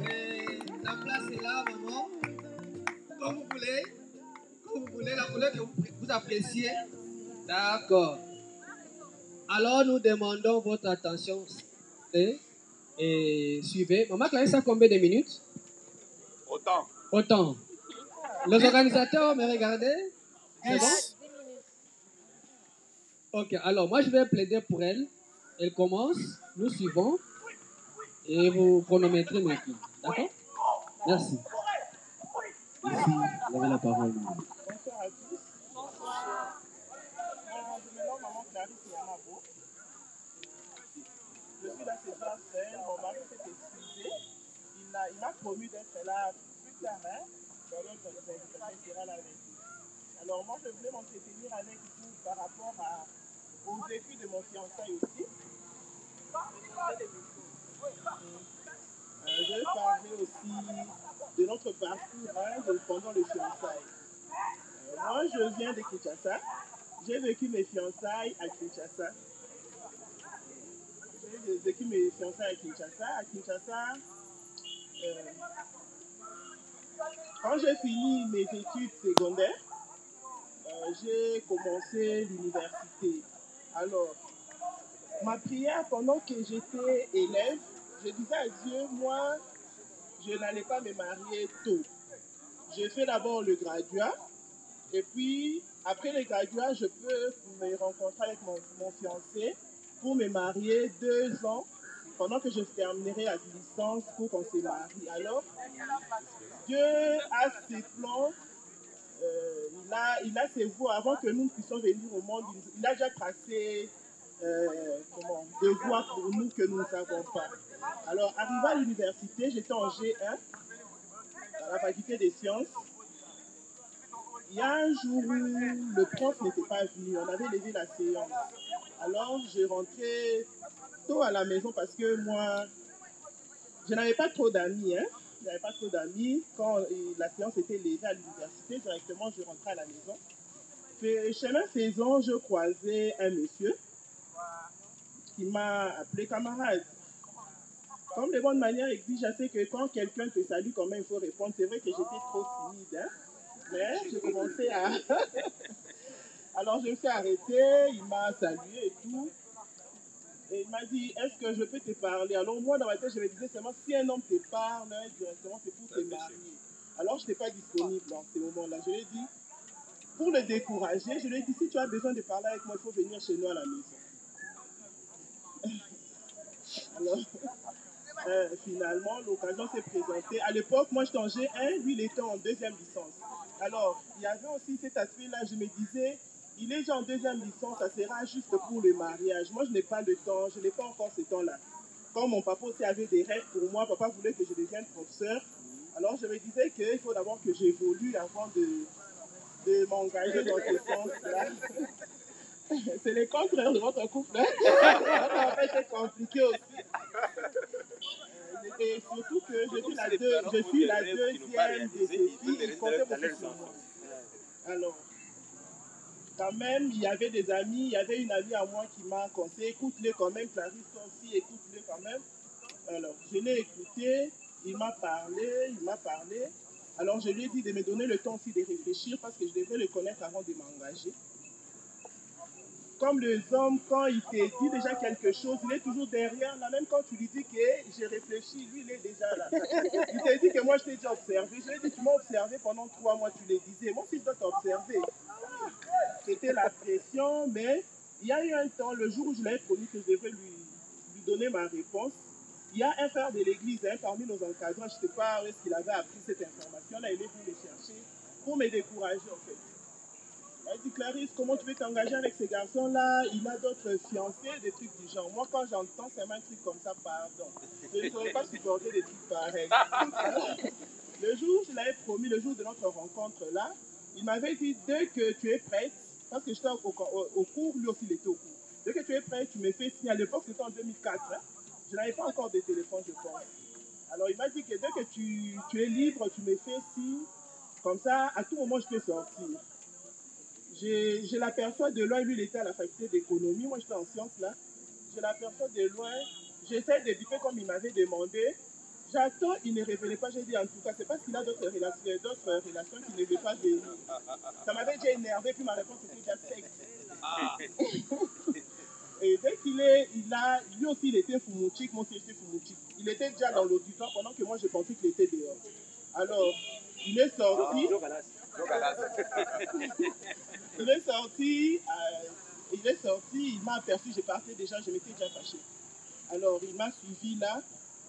Et la place est là, maman. Comme vous voulez, la couleur que vous appréciez. D'accord. Alors nous demandons votre attention et suivez. Maman Clarisse a combien de minutes? Autant. Les organisateurs me regardaient? C'est bon? Ok, alors moi je vais plaider pour elle. Elle commence, nous suivons et vous chronométrez maintenant. D'accord? Merci. Ici, vous avez la parole. Bonsoir à tous. Bonsoir. Je m'appelle maman Clarisse Yamabo. Je suis là ce soir seul. Mon mari s'est excusé. Il m'a promis d'être là plus tard. Dans notre invitation sera là avec vous. Alors moi je voulais m'entretenir avec vous par rapport au vécu de mon fiançailles aussi. Je vais parler aussi de notre parcours pendant les fiançailles. Moi, je viens de Kinshasa. J'ai vécu mes fiançailles à Kinshasa. J'ai vécu mes fiançailles à Kinshasa. À Kinshasa, quand j'ai fini mes études secondaires, j'ai commencé l'université. Alors, ma prière pendant que j'étais élève, je disais à Dieu, moi, je n'allais pas me marier tôt. J'ai fait d'abord le graduat, et puis après le graduat, je peux me rencontrer avec mon fiancé pour me marier 2 ans pendant que je terminerai la licence pour qu'on se marie. Alors, Dieu a ses plans, il a ses voies avant que nous puissions venir au monde. Il a déjà tracé des voies pour nous que nous ne savons pas. Alors, arrivé à l'université, j'étais en G1, à la faculté des sciences. Il y a un jour où le prof n'était pas venu, on avait levé la séance. Alors, j'ai rentré tôt à la maison parce que moi, je n'avais pas trop d'amis. Je n'avais pas trop d'amis. Quand la séance était levée à l'université, directement, je rentrais à la maison. Chemin faisant, je croisais un monsieur qui m'a appelé camarade. Comme de bonnes manières exigent, je sais que quand quelqu'un te salue, comment il faut répondre. C'est vrai que j'étais trop timide, mais j'ai commencé à... Alors je me suis arrêtée, il m'a salué et tout. Et il m'a dit, est-ce que je peux te parler? Alors moi, dans ma tête, je me disais seulement, si un homme te parle, directement, c'est pour te marier. Alors je n'étais pas disponible dans ces moments-là. Je lui ai dit, pour le décourager, je lui ai dit, si tu as besoin de parler avec moi, il faut venir chez nous à la maison. Alors, finalement, l'occasion s'est présentée. À l'époque, moi, j'étais en G1, lui, il était en 2e licence. Alors, il y avait aussi cet aspect-là, je me disais, il est déjà en 2e licence, ça sera juste pour le mariage. Moi, je n'ai pas le temps, je n'ai pas encore ce temps-là. Quand mon papa aussi avait des rêves pour moi, papa voulait que je devienne professeur. Alors, je me disais qu'il faut d'abord que j'évolue avant de m'engager dans ce sens-là. C'est le contraire de votre couple. Ça va être compliqué aussi. Et surtout que je suis la deuxième de ses filles, il comptait beaucoup sur moi. Alors, quand même, il y avait des amis, il y avait une amie à moi qui m'a conseillé, écoute-le quand même, Clarisse aussi, écoute-le quand même. Alors, je l'ai écouté, il m'a parlé. Alors, je lui ai dit de me donner le temps aussi de réfléchir parce que je devais le connaître avant de m'engager. Comme les hommes, quand il te dit déjà quelque chose, il est toujours derrière là, même quand tu lui dis que j'ai réfléchi, lui il est déjà là. Il te dit que moi je t'ai déjà observé. Je lui ai dit, tu m'as observé pendant 3 mois, tu les disais. Moi aussi je dois t'observer. C'était la pression, mais il y a eu un temps, le jour où je l'avais promis que je devais lui donner ma réponse, il y a un frère de l'église, parmi nos encadrants, je ne sais pas où est-ce qu'il avait appris cette information-là, il est venu me chercher pour me décourager en fait. Elle dit, Clarisse, comment tu veux t'engager avec ces garçons-là? Il a d'autres fiancés, des trucs du genre. Moi, quand j'entends seulement un truc comme ça, pardon. Je ne saurais pas supporter des trucs pareils. Le jour, je l'avais promis, le jour de notre rencontre-là, il m'avait dit, dès que tu es prête, parce que j'étais au cours, lui aussi il était au cours. Dès que tu es prête, tu me fais signe. À l'époque, c'était en 2004. Je n'avais pas encore de téléphone, je pense. Alors, il m'a dit que dès que tu es libre, tu me fais signe. Comme ça, à tout moment, je peux sortir. Je l'aperçois de loin, lui il était à la faculté d'économie, moi j'étais en sciences là. Je l'aperçois de loin, j'essaie de biffer comme il m'avait demandé. J'attends, il ne révélait pas, j'ai dit en tout cas, c'est parce qu'il a d'autres relations qu'il ne veut pas venir. Ça m'avait déjà énervé, puis ma réponse était déjà sec. Et dès lui aussi il était Fumouchik, moi aussi j'étais Fumouchik. Il était déjà dans l'auditoire pendant que moi je pensais qu'il était dehors. Alors, il est sorti. Il est sorti, il m'a aperçu, je partais déjà, je m'étais déjà fâché. Alors, il m'a suivi là.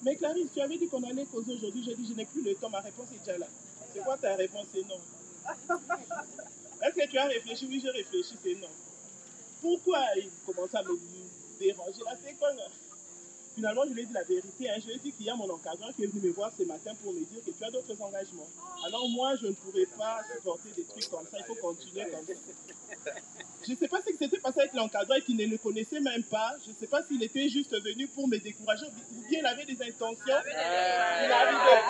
Mais Clarisse, tu avais dit qu'on allait causer aujourd'hui. J'ai dit, je n'ai plus le temps, ma réponse est déjà là. C'est quoi ta réponse? C'est non. Est-ce que tu as réfléchi? Oui, j'ai réfléchi, c'est non. Pourquoi il commençait à me déranger là? C'est quoi là? Finalement, je lui ai dit la vérité. Je lui ai dit qu'il y a mon encadrant qui est venu me voir ce matin pour me dire que tu as d'autres engagements. Alors moi, je ne pourrais pas supporter des trucs comme ça. Il faut continuer comme ça. Je ne sais pas ce qui s'était passé avec l'encadrant qui ne le connaissait même pas. Je ne sais pas s'il était juste venu pour me décourager ou bien il avait des intentions. Il arrivait.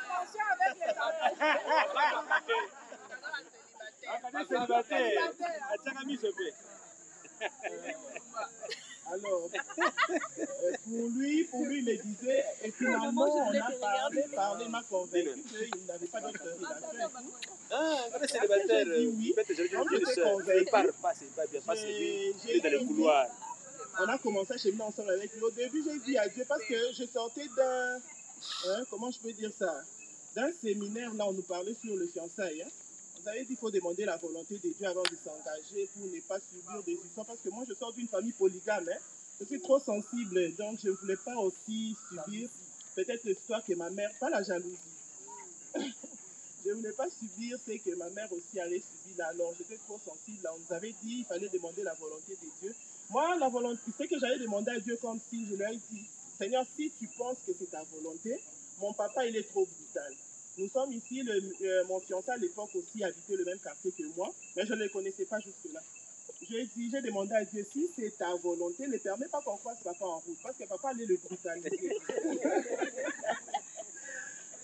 Attention avec les enfants. Alors, pour lui, il me disait, et finalement, on a parlé, m'a convaincu qu'il n'avait pas d'autre relation. Ah, quand c'est Après, célibataire, j'ai dit oui, peut-être j'avais comme dit j'étais ça. convaincu, C'est pas bien, parce que lui, j'ai il est dans le dit couloir. on a commencé à cheminer ensemble avec lui. Au début, j'ai dit adieu parce que je sortais d'un, comment je peux dire ça, d'un séminaire, là, on nous parlait sur le fiançailles. Vous avez dit qu'il faut demander la volonté de Dieu avant de s'engager pour ne pas subir des histoires. Parce que moi, je sors d'une famille polygame. Je suis trop sensible, donc je ne voulais pas aussi subir peut-être l'histoire que ma mère, pas la jalousie. Je ne voulais pas subir ce que ma mère aussi allait subir là. Alors, j'étais trop sensible. Là, on nous avait dit qu'il fallait demander la volonté de Dieu. Moi, la volonté, c'est que j'allais demander à Dieu comme si je lui ai dit, Seigneur, si tu penses que c'est ta volonté, mon papa, il est trop brutal. Nous sommes ici, mon fiancé à l'époque aussi habitait le même quartier que moi, mais je ne le connaissais pas jusque-là. J'ai demandé à Dieu, si c'est ta volonté, ne permets pas qu'on croise papa en route, parce que papa allait le brutaliser.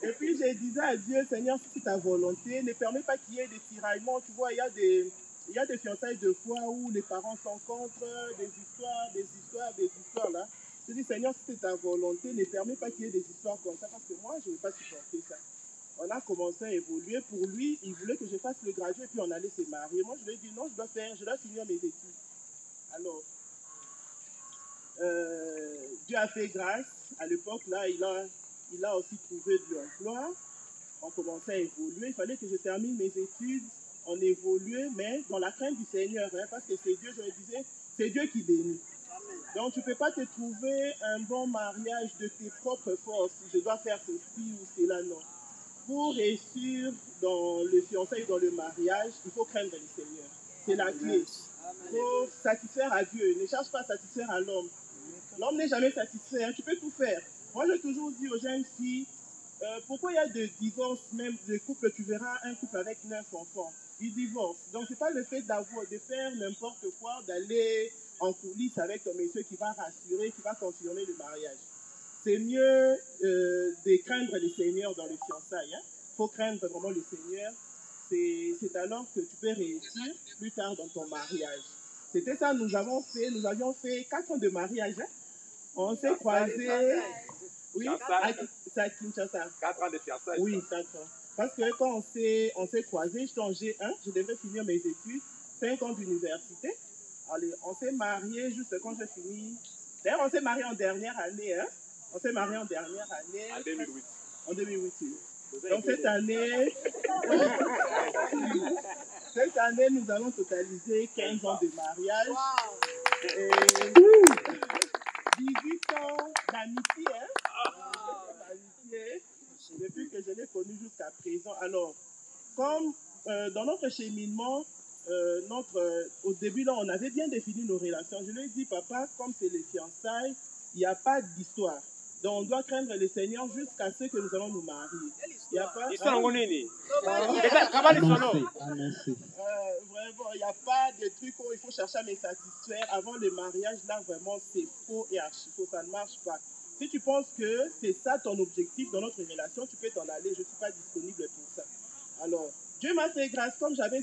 Et puis je disais à Dieu, Seigneur, si c'est ta volonté, ne permets pas qu'il y ait des tiraillements. Tu vois, il y a des fiançailles de foi où les parents s'encontrent, des histoires là. Je dis, Seigneur, si c'est ta volonté, ne permets pas qu'il y ait des histoires comme ça, parce que moi, je ne veux pas supporter ça. On a commencé à évoluer. Pour lui, il voulait que je fasse le gradué et puis on allait se marier. Moi, je lui ai dit, non, je dois finir mes études. Alors, Dieu a fait grâce. À l'époque, là, il a aussi trouvé de l'emploi. On commençait à évoluer. Il fallait que je termine mes études. On évoluait, mais dans la crainte du Seigneur, parce que c'est Dieu, je le disais, c'est Dieu qui bénit. Donc, tu ne peux pas te trouver un bon mariage de tes propres forces. Je dois faire ceci ou cela, non. Pour réussir dans le fiançailles ou dans le mariage, il faut craindre le Seigneur. C'est la clé. Il faut satisfaire à Dieu. Ne cherche pas à satisfaire à l'homme. L'homme n'est jamais satisfait. Tu peux tout faire. Moi, j'ai toujours dit aux jeunes filles, pourquoi il y a des divorces, même des couples, tu verras un couple avec 9 enfants. Ils divorcent. Donc, ce n'est pas le fait de faire n'importe quoi, d'aller en coulisses avec ton monsieur qui va rassurer, qui va confirmer le mariage. C'est mieux de craindre le Seigneur dans les fiançailles. Il faut craindre vraiment le Seigneur. C'est alors que tu peux réussir plus tard dans ton mariage. C'était ça, nous avions fait 4 ans de mariage. On s'est croisés, oui, à Kinshasa. 4 ans de fiançailles. Oui, 4 ans. Parce que quand on s'est croisés, j'étais en G1, je devais finir mes études, 5 ans d'université. Allez, on s'est mariés juste quand j'ai fini. D'ailleurs, on s'est mariés en dernière année. On s'est mariés en dernière année. En 2008. En 2008, oui. Donc cette année, nous allons totaliser 15 ans de mariage. Wow. Et 18 ans d'amitié. D'amitié, depuis que je l'ai connu jusqu'à présent. Alors, comme dans notre cheminement, au début, là, on avait bien défini nos relations. Je lui ai dit, papa, comme c'est les fiançailles, il n'y a pas d'histoire. Donc, on doit craindre le Seigneur jusqu'à ce que nous allons nous marier. Il n'y a pas... Vraiment, il n'y a pas de trucs où il faut chercher à me satisfaire. Avant le mariage, là, vraiment, c'est faux et archi faux. Ça ne marche pas. Si tu penses que c'est ça ton objectif dans notre relation, tu peux t'en aller. Je ne suis pas disponible pour ça. Alors, Dieu m'a fait grâce. Comme j'avais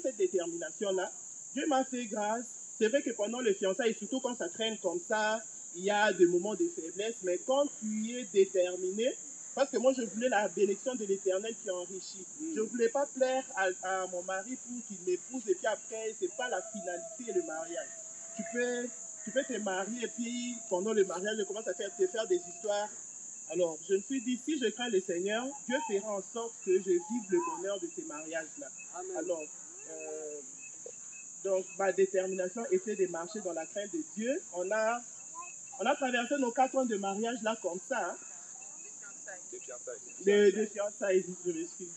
cette détermination-là, Dieu m'a fait grâce. C'est vrai que pendant le fiançailles, surtout quand ça traîne comme ça, il y a des moments de faiblesse. Mais quand tu es déterminé, parce que moi, je voulais la bénédiction de l'Éternel qui enrichit. Je ne voulais pas plaire à mon mari pour qu'il m'épouse et puis après, ce n'est pas la finalité, le mariage. Tu peux te marier et puis pendant le mariage, je commence à te faire des histoires. Alors, je me suis dit, si je crains le Seigneur, Dieu fera en sorte que je vive le bonheur de ces mariages-là. Alors, donc, ma détermination était de marcher dans la crainte de Dieu. On a traversé nos 4 ans de mariage là comme ça. Des fiançailles, je m'excuse.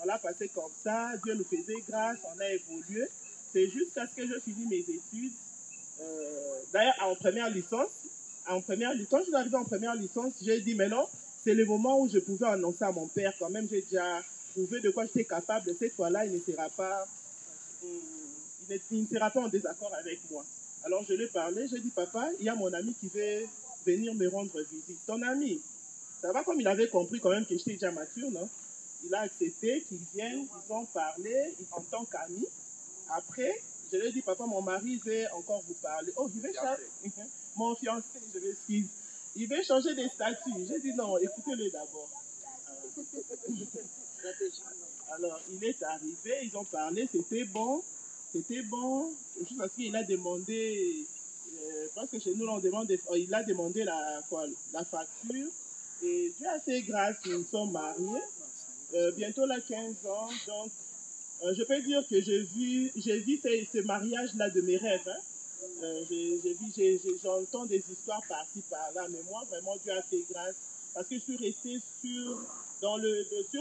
On l'a passé comme ça, Dieu nous faisait grâce, on a évolué. C'est jusqu'à ce que je finisse mes études. D'ailleurs, en première licence, quand je suis arrivé en première licence, j'ai dit, mais non, c'est le moment où je pouvais annoncer à mon père, quand même, j'ai déjà prouvé de quoi j'étais capable. Cette fois-là, il ne sera pas en désaccord avec moi. Alors, je lui ai parlé, j'ai dit, papa, il y a mon ami qui veut venir me rendre visite. Ton ami, ça va, comme il avait compris quand même que j'étais déjà mature, non? il a accepté qu'ils viennent, ils ont parlé en tant qu'amis. Après, je lui ai dit, papa, mon mari veut encore vous parler. Oh, il veut changer. Mon fiancé, je m'excuse. Il veut changer des statuts. J'ai dit non, écoutez-le d'abord. Alors, il est arrivé, ils ont parlé, c'était bon. C'était bon. Juste parce qu'il a demandé, parce que chez nous, on demande, il a demandé la facture. Et Dieu a fait grâce, nous sommes mariés. Bientôt là, 15 ans. Donc, je peux dire que j'ai vu ce mariage-là de mes rêves. Hein. J'entends des histoires par-ci, par-là. Mais moi, vraiment, Dieu a fait grâce. Parce que je suis restée sur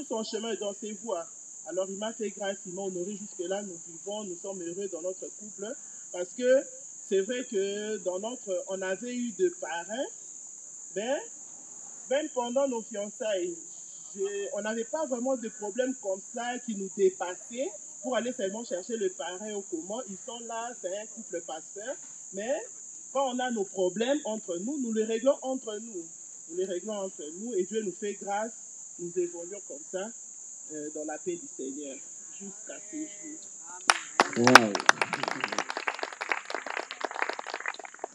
son chemin et dans ses voies. Alors, il m'a fait grâce, il m'a honoré jusque-là. Nous vivons, nous sommes heureux dans notre couple. Parce que c'est vrai que on avait eu de parrains, mais même pendant nos fiançailles, on n'avait pas vraiment de problèmes comme ça qui nous dépassaient pour aller seulement chercher le parrain au comment. Ils sont là, c'est un couple pasteur. Mais quand on a nos problèmes entre nous, nous les réglons entre nous. Nous les réglons entre nous et Dieu nous fait grâce. Nous évoluons comme ça dans la paix du Seigneur jusqu'à ce jour. Wow.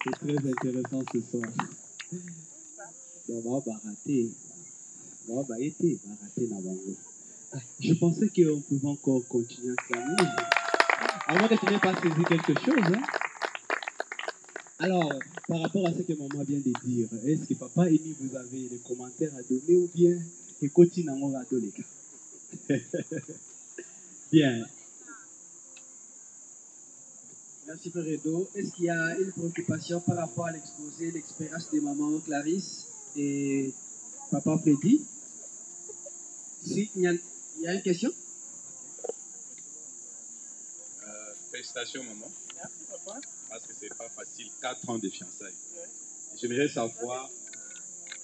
C'est très intéressant ce soir. Je pensais qu'on pouvait encore continuer à clamer. À moins que tu n'aies pas saisi quelque chose. Hein? Alors, par rapport à ce que maman vient de dire, est-ce que papa et nous, vous avez des commentaires à donner ou bien que continue à donner? Bien. Merci Père Edo. Est-ce qu'il y a une préoccupation par rapport à l'exposé, l'expérience de maman Clarisse et papa Freddy? Si, il y a une question? Félicitations, maman. Merci, papa. Parce que c'est pas facile, 4 ans de fiançailles. Ouais. J'aimerais savoir,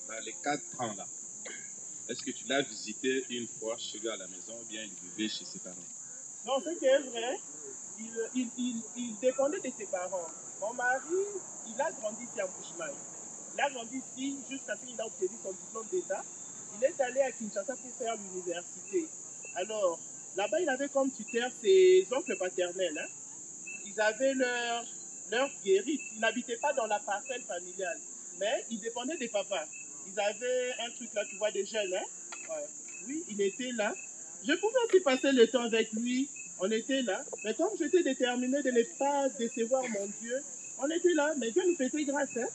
dans les 4 ans là, est-ce que tu l'as visité une fois chez lui à la maison ou bien il vivait chez ses parents? Non, ce qui est vrai, il dépendait de ses parents. Mon mari, il a grandi ici à Mbujimayi. Il a grandi ici jusqu'à ce qu'il a obtenu son diplôme d'État. Il est allé à Kinshasa pour faire l'université. Alors, là-bas, il avait comme tuteur ses oncles paternels. Hein. Ils avaient leur guérite. Ils n'habitaient pas dans la parcelle familiale, mais ils dépendaient des papas. Ils avaient un truc là, tu vois, des jeunes. Hein. Ouais. Oui, il était là. Je pouvais aussi passer le temps avec lui. On était là. Mais comme j'étais déterminée de ne pas décevoir mon Dieu, on était là. Mais Dieu nous faisait grâce. Hein.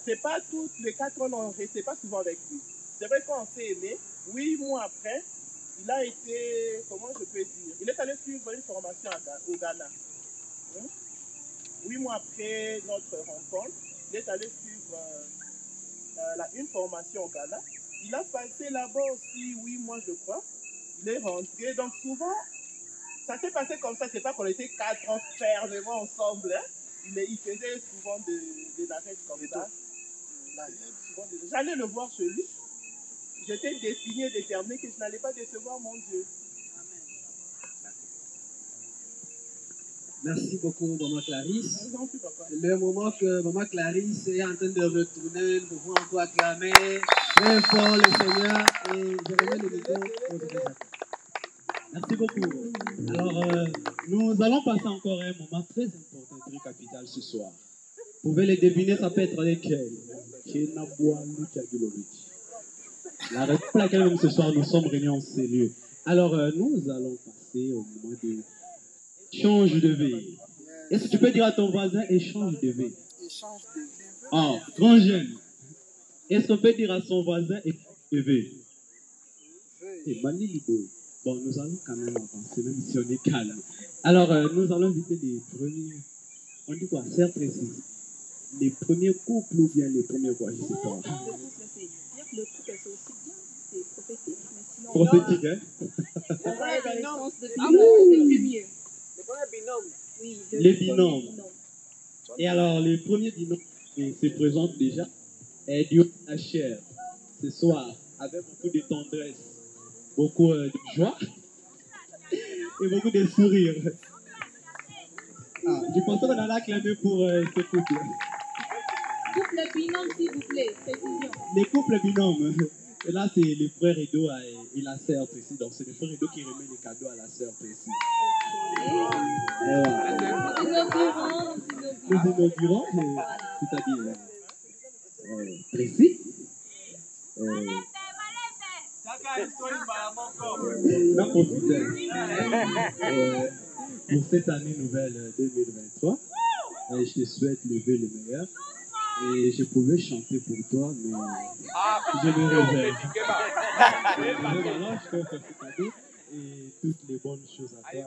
C'est pas toutes les 4 ans, on ne restait pas souvent avec lui. C'est vrai qu'on s'est aimé. 8 mois après, il a été, comment je peux dire, il est allé suivre une formation au Ghana. 8 mois après notre rencontre, il est allé suivre une formation au Ghana. Il a passé là-bas aussi 8 mois, je crois. Il est rentré. Donc souvent, ça s'est passé comme ça. C'est pas qu'on était 4 ans fermement ensemble. Hein. Il faisait souvent des arrêts comme ça. J'allais le voir chez lui. J'étais définie et déterminée que je n'allais pas décevoir mon Dieu. Merci beaucoup, Maman Clarisse. Le moment que Maman Clarisse est en train de retourner, nous pouvons encore acclamer très fort le Seigneur et je remets le micro au Seigneur. Merci beaucoup. Alors, nous allons passer encore un moment très important, très capital ce soir. Vous pouvez les deviner, ça peut être lesquels. La raison pour laquelle même ce soir nous sommes réunis en ces lieux. Alors, nous allons passer au moment de change de vie. Est-ce que tu peux dire à ton voisin échange de vie? Échange de vie. Ah, grand jeune. Est-ce qu'on peut dire à son voisin échange de vie? Bon, nous allons quand même avancer, même si on est calme. Alors, nous allons inviter les premiers. On dit quoi? Certes, précis. Les premiers couples ou bien les premiers quoi? Je ne sais pas. Le couple, c'est aussi bien. C'est prophétique. Mais sinon, prophétique, hein? On va dans le sens de binôme, c'est plus mieux. Le premier binôme. Oui, les binômes. Et alors, le premier binôme qui se présente déjà est Dieu la chair. Ce soir, avec beaucoup de tendresse, beaucoup de joie et beaucoup de sourire. Ah, je pensais qu'on allait acclamer pour ce couple. Couple binôme, s'il vous plaît, précision. Les couples binômes. Et là, c'est le frère Edo et la sœur Tracy. Donc, c'est le frère Edo qui remet les cadeaux à la sœur Tracy. Nous inaugurons, c'est-à-dire Tracy. Pour cette année nouvelle 2023, je te souhaite le vœu le meilleur. Et je pouvais chanter pour toi, mais je me réserve. Alors, je t'offre ce cadeau et toutes les bonnes choses à toi.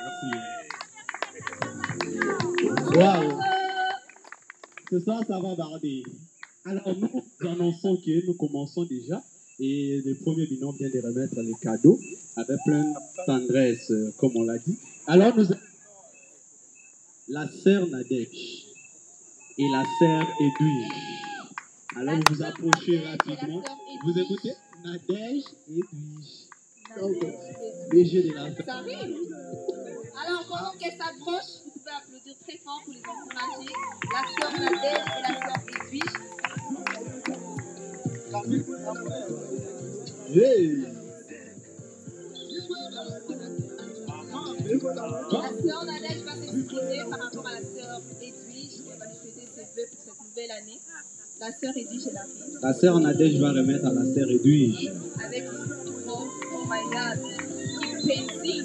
Merci. Waouh! Ce soir, ça va barder. Alors, nous annonçons que nous commençons déjà. Et le premier binôme vient de remettre les cadeaux avec plein de tendresse, comme on l'a dit. Alors, nous avons la sœur Nadège et la sœur Edwige. Alors, vous vous approchez rapidement. Vous écoutez? Nadège et Edwige. Léger de la Ça arrive. Alors, pendant qu'elle s'approche, vous pouvez applaudir très fort pour les encourager. La sœur Nadège et la sœur Edwige. Hey. La sœur Nadège va s'exprimer par rapport à la sœur Edwige. Elle va lui souhaiter ses vœux pour cette nouvelle année. La sœur Edwige est là. La sœur Nadège va remettre à la sœur Edwige. Avec oh my god, Fancy.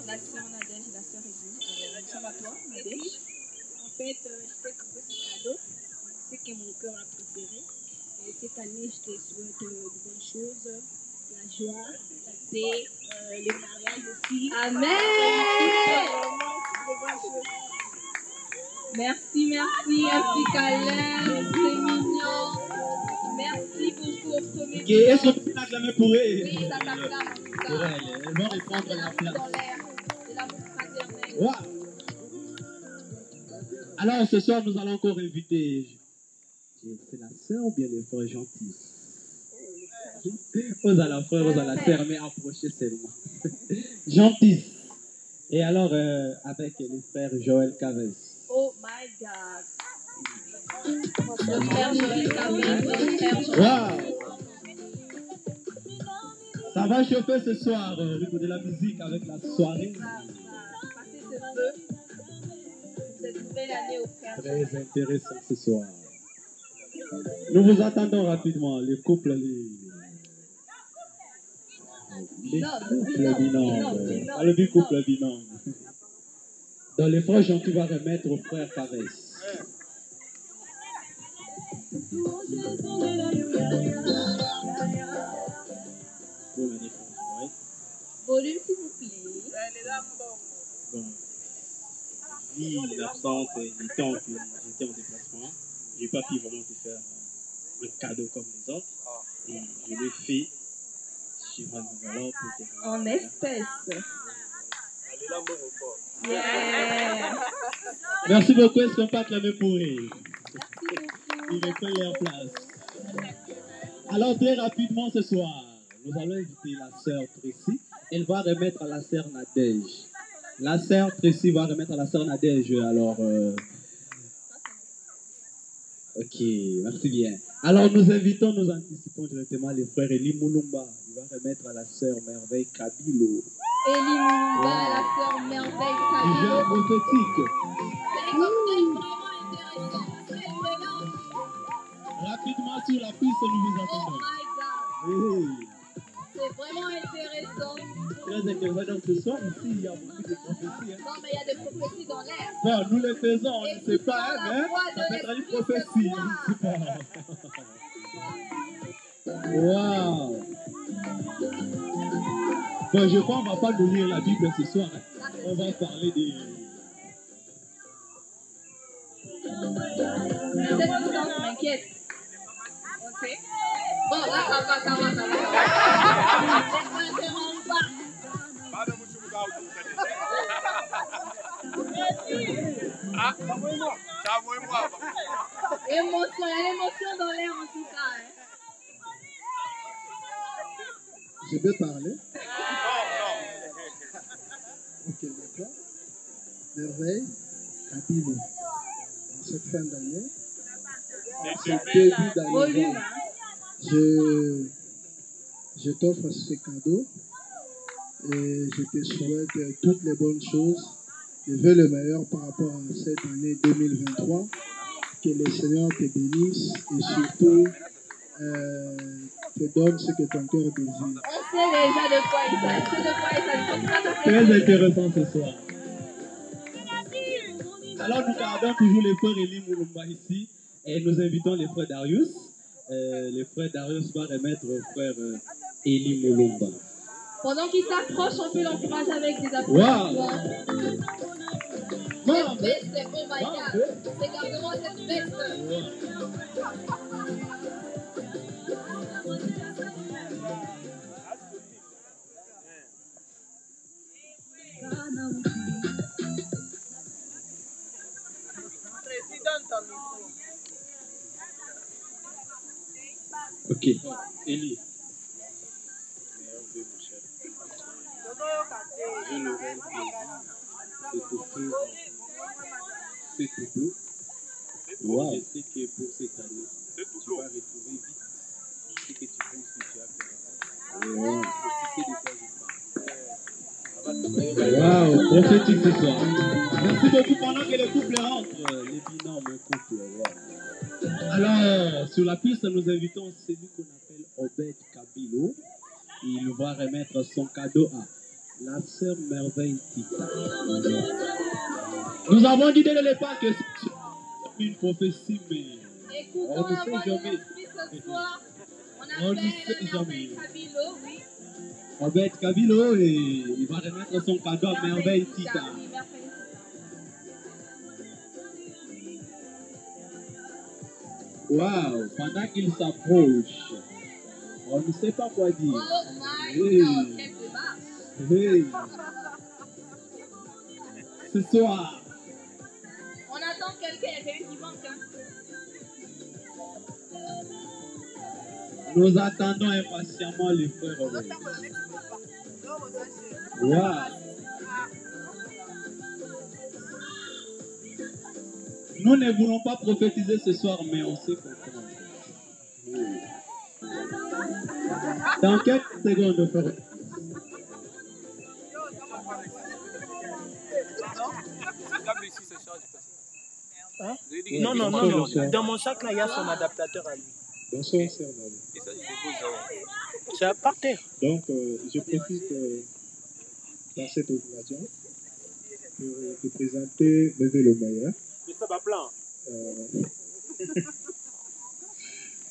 La sœur Nadège et la sœur Edwige. Nous sommes à toi, Nadège. En fait, je t'ai trouvé ce cadeau. C'est que mon cœur a préféré. Et cette année, je te souhaite de bonnes choses, la joie, la paix, le mariage aussi. Amen. Merci, merci Caleb, c'est mignon. Merci beaucoup au premier. Ok, est-ce qu'on peut l'acclamer pour elle? Oui, ça t'acclame en tout cas. Pour elle, elle va répondre à la place. Dans l'air, de l'amour fraternel. Wow. Alors, ce soir, nous allons encore inviter. C'est la sœur ou bien les frères gentils? Aux à la frère, aux à la sœur, mais approchez seulement. Gentils. Et alors, avec le frère Joël Cavès. Oh my God. Le frère Joël Cavès, le frère Joël. Wow. Ça va chauffer ce soir, rythme de la musique avec la soirée. Passer ce feu, cette nouvelle année au frère. Très intéressant ce soir. Nous vous attendons rapidement, les couples binômes. Le couple binôme. Dans les frères gentils, va remettre au frère Cavès. Volume, s'il vous plaît. Bon. Vu l'absence du temps que j'étais en déplacement, je n'ai pas pu vraiment te faire un cadeau comme les autres. Et je l'ai fait sur un enveloppe. En espèces. Yeah. Merci beaucoup. Est-ce qu'on peut acclamer pour eux? Ils reprennent leur place. Alors, très rapidement ce soir, nous allons inviter la sœur Tracy. Elle va remettre à la sœur Nadège. La sœur Tracy va remettre à la sœur Nadège. Alors, ok, merci bien. Alors, nous invitons, nous anticipons directement les frères Eli Moulumba. Il va remettre à la sœur Merveille Kabilo. Eli Moulumba, la sœur Merveille Kabilo. Du genre prophétique. C'est vraiment intéressant. Rapidement sur la piste, nous vous attendons. Oh my God. Oui. C'est vraiment intéressant. Très intéressant. Donc, ce soir, ici, il y a beaucoup de prophéties. Hein. Non, mais il y a des prophéties dans l'air. Bon, nous les faisons, on ne sait pas, hein, mais ça peut être une prophétie. Je ne sais pas. Waouh! Bon, je crois qu'on ne va pas nous lire la Bible ce soir. Hein. On va parler des... Cette distance m'inquiète. Ok. Bon, là, ça va. Émotion, il y a l'émotion dans l'air en tout cas. Hein. Je peux parler? Ok, d'accord. Merveille, Kabilo. En cette fin d'année, ce début d'année, je t'offre ce cadeau et je te souhaite toutes les bonnes choses. Je veux le meilleur par rapport à cette année 2023. Que le Seigneur te bénisse et surtout te donne ce que ton cœur désire. On sait déjà de quoi il s'agit. Très intéressant ce soir. Alors nous gardons toujours les frères Elie Moulumba ici et nous invitons les frères Darius. Les frères Darius vont remettre au frère Elie Moulumba. Pendant qu'il s'approche, on peut l'encourager avec des applaudissements. Cette veste, oh my God, regardez-moi cette veste. Ok, Elie. Je l'aurai de t'offrir ce tableau. Wow. Je sais que pour cette année, tu vas retrouver vite ce que tu penses que tu as fait. Wow. Wow, prophétique ce soir. Merci beaucoup pendant que les couples rentrent. Les binômes couples. Wow. Alors, sur la piste, nous invitons celui qu'on appelle Obed Kabilo. Il va remettre son cadeau à la sœur Merveille Tita. Nous avons dit dès le départ que c'est une prophétie, mais Écoutons on ne la sait voix de jamais. l'esprit ce soir. On On ne sait appelle jamais. Kabilo, oui. Obed Kabilo, et il va remettre son cadeau à Merveille Tita. Waouh, pendant qu'il s'approche, on ne sait pas quoi dire. Oh my Hey. God, quelle démarche. Hey. Ce soir, On attend quelqu'un, il y a quelqu'un qui manque. Hein. nous attendons impatiemment les frères Obed. Waouh. Nous ne voulons pas prophétiser ce soir, mais on sait comprendre. Dans quelques secondes, frère. Hein? Non, non, non, non. Dans mon sac, là, il y a son adaptateur à lui. Bonsoir, sœur Marie. C'est par terre. Donc, je profite dans cette occasion pour te présenter Bébé le meilleur. Ça va plein.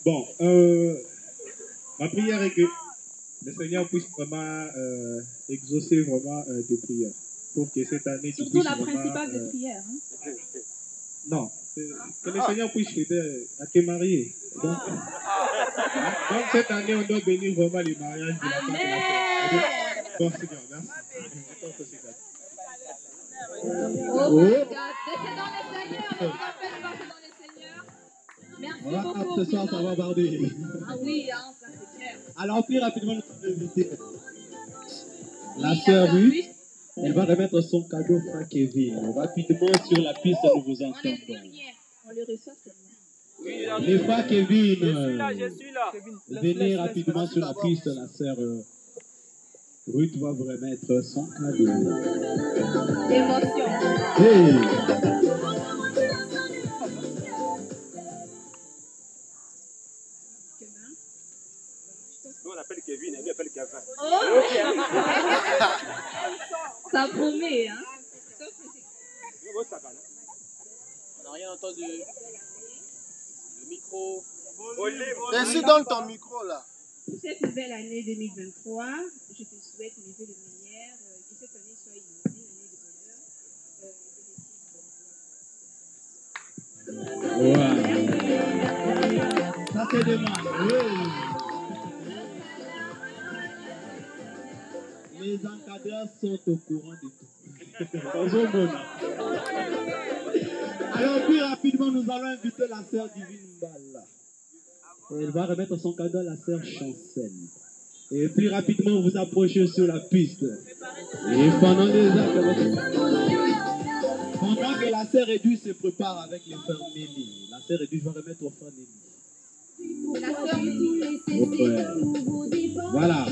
Bon, ma prière est que le Seigneur puisse vraiment exaucer vraiment tes prières pour que cette année tu Surtout puisses la vraiment, principale de prière. Hein. non, que le Seigneur puisse t'aider à te marier. Donc cette année, on doit bénir vraiment les mariages de la part de la sœur. Bon, Seigneur, merci. Oh my God, laissez dans le Seigneur, les appels passent dans le Seigneur. Merci beaucoup. Ce soir, ça va barder. Ah oui, hein, ça c'est clair. Alors, plus rapidement, nous allons inviter la sœur Ruth. Elle va remettre son cadeau à Kevin. Rapidement sur la piste, nous vous entendons. On le reçoit seulement. Les frères Kevin, Je suis là. venez rapidement sur la piste. La sœur Ruth va vous remettre son cadeau. Émotion. Hey. Nous, on appelle Kevin, et lui appelle Gavin. Oh. Ça promet, hein. On n'a rien entendu. Le micro. Merci, donne ton micro là. Pour cette nouvelle année 2023, je te souhaite mes vœux de meilleur, que cette année soit une année de bonheur. Wow. Ça c'est dommage. Les encadreurs sont au courant de tout. Alors, plus rapidement, nous allons inviter la sœur Divine Mbala. Elle va remettre son cadeau à la sœur Chancel. Et plus rapidement, vous approchez sur la piste. Et pendant que la sœur Edu se prépare avec les frères Nelly. La sœur Edwige va remettre au frère Nelly. La sœur Nelly. Au frère. Voilà.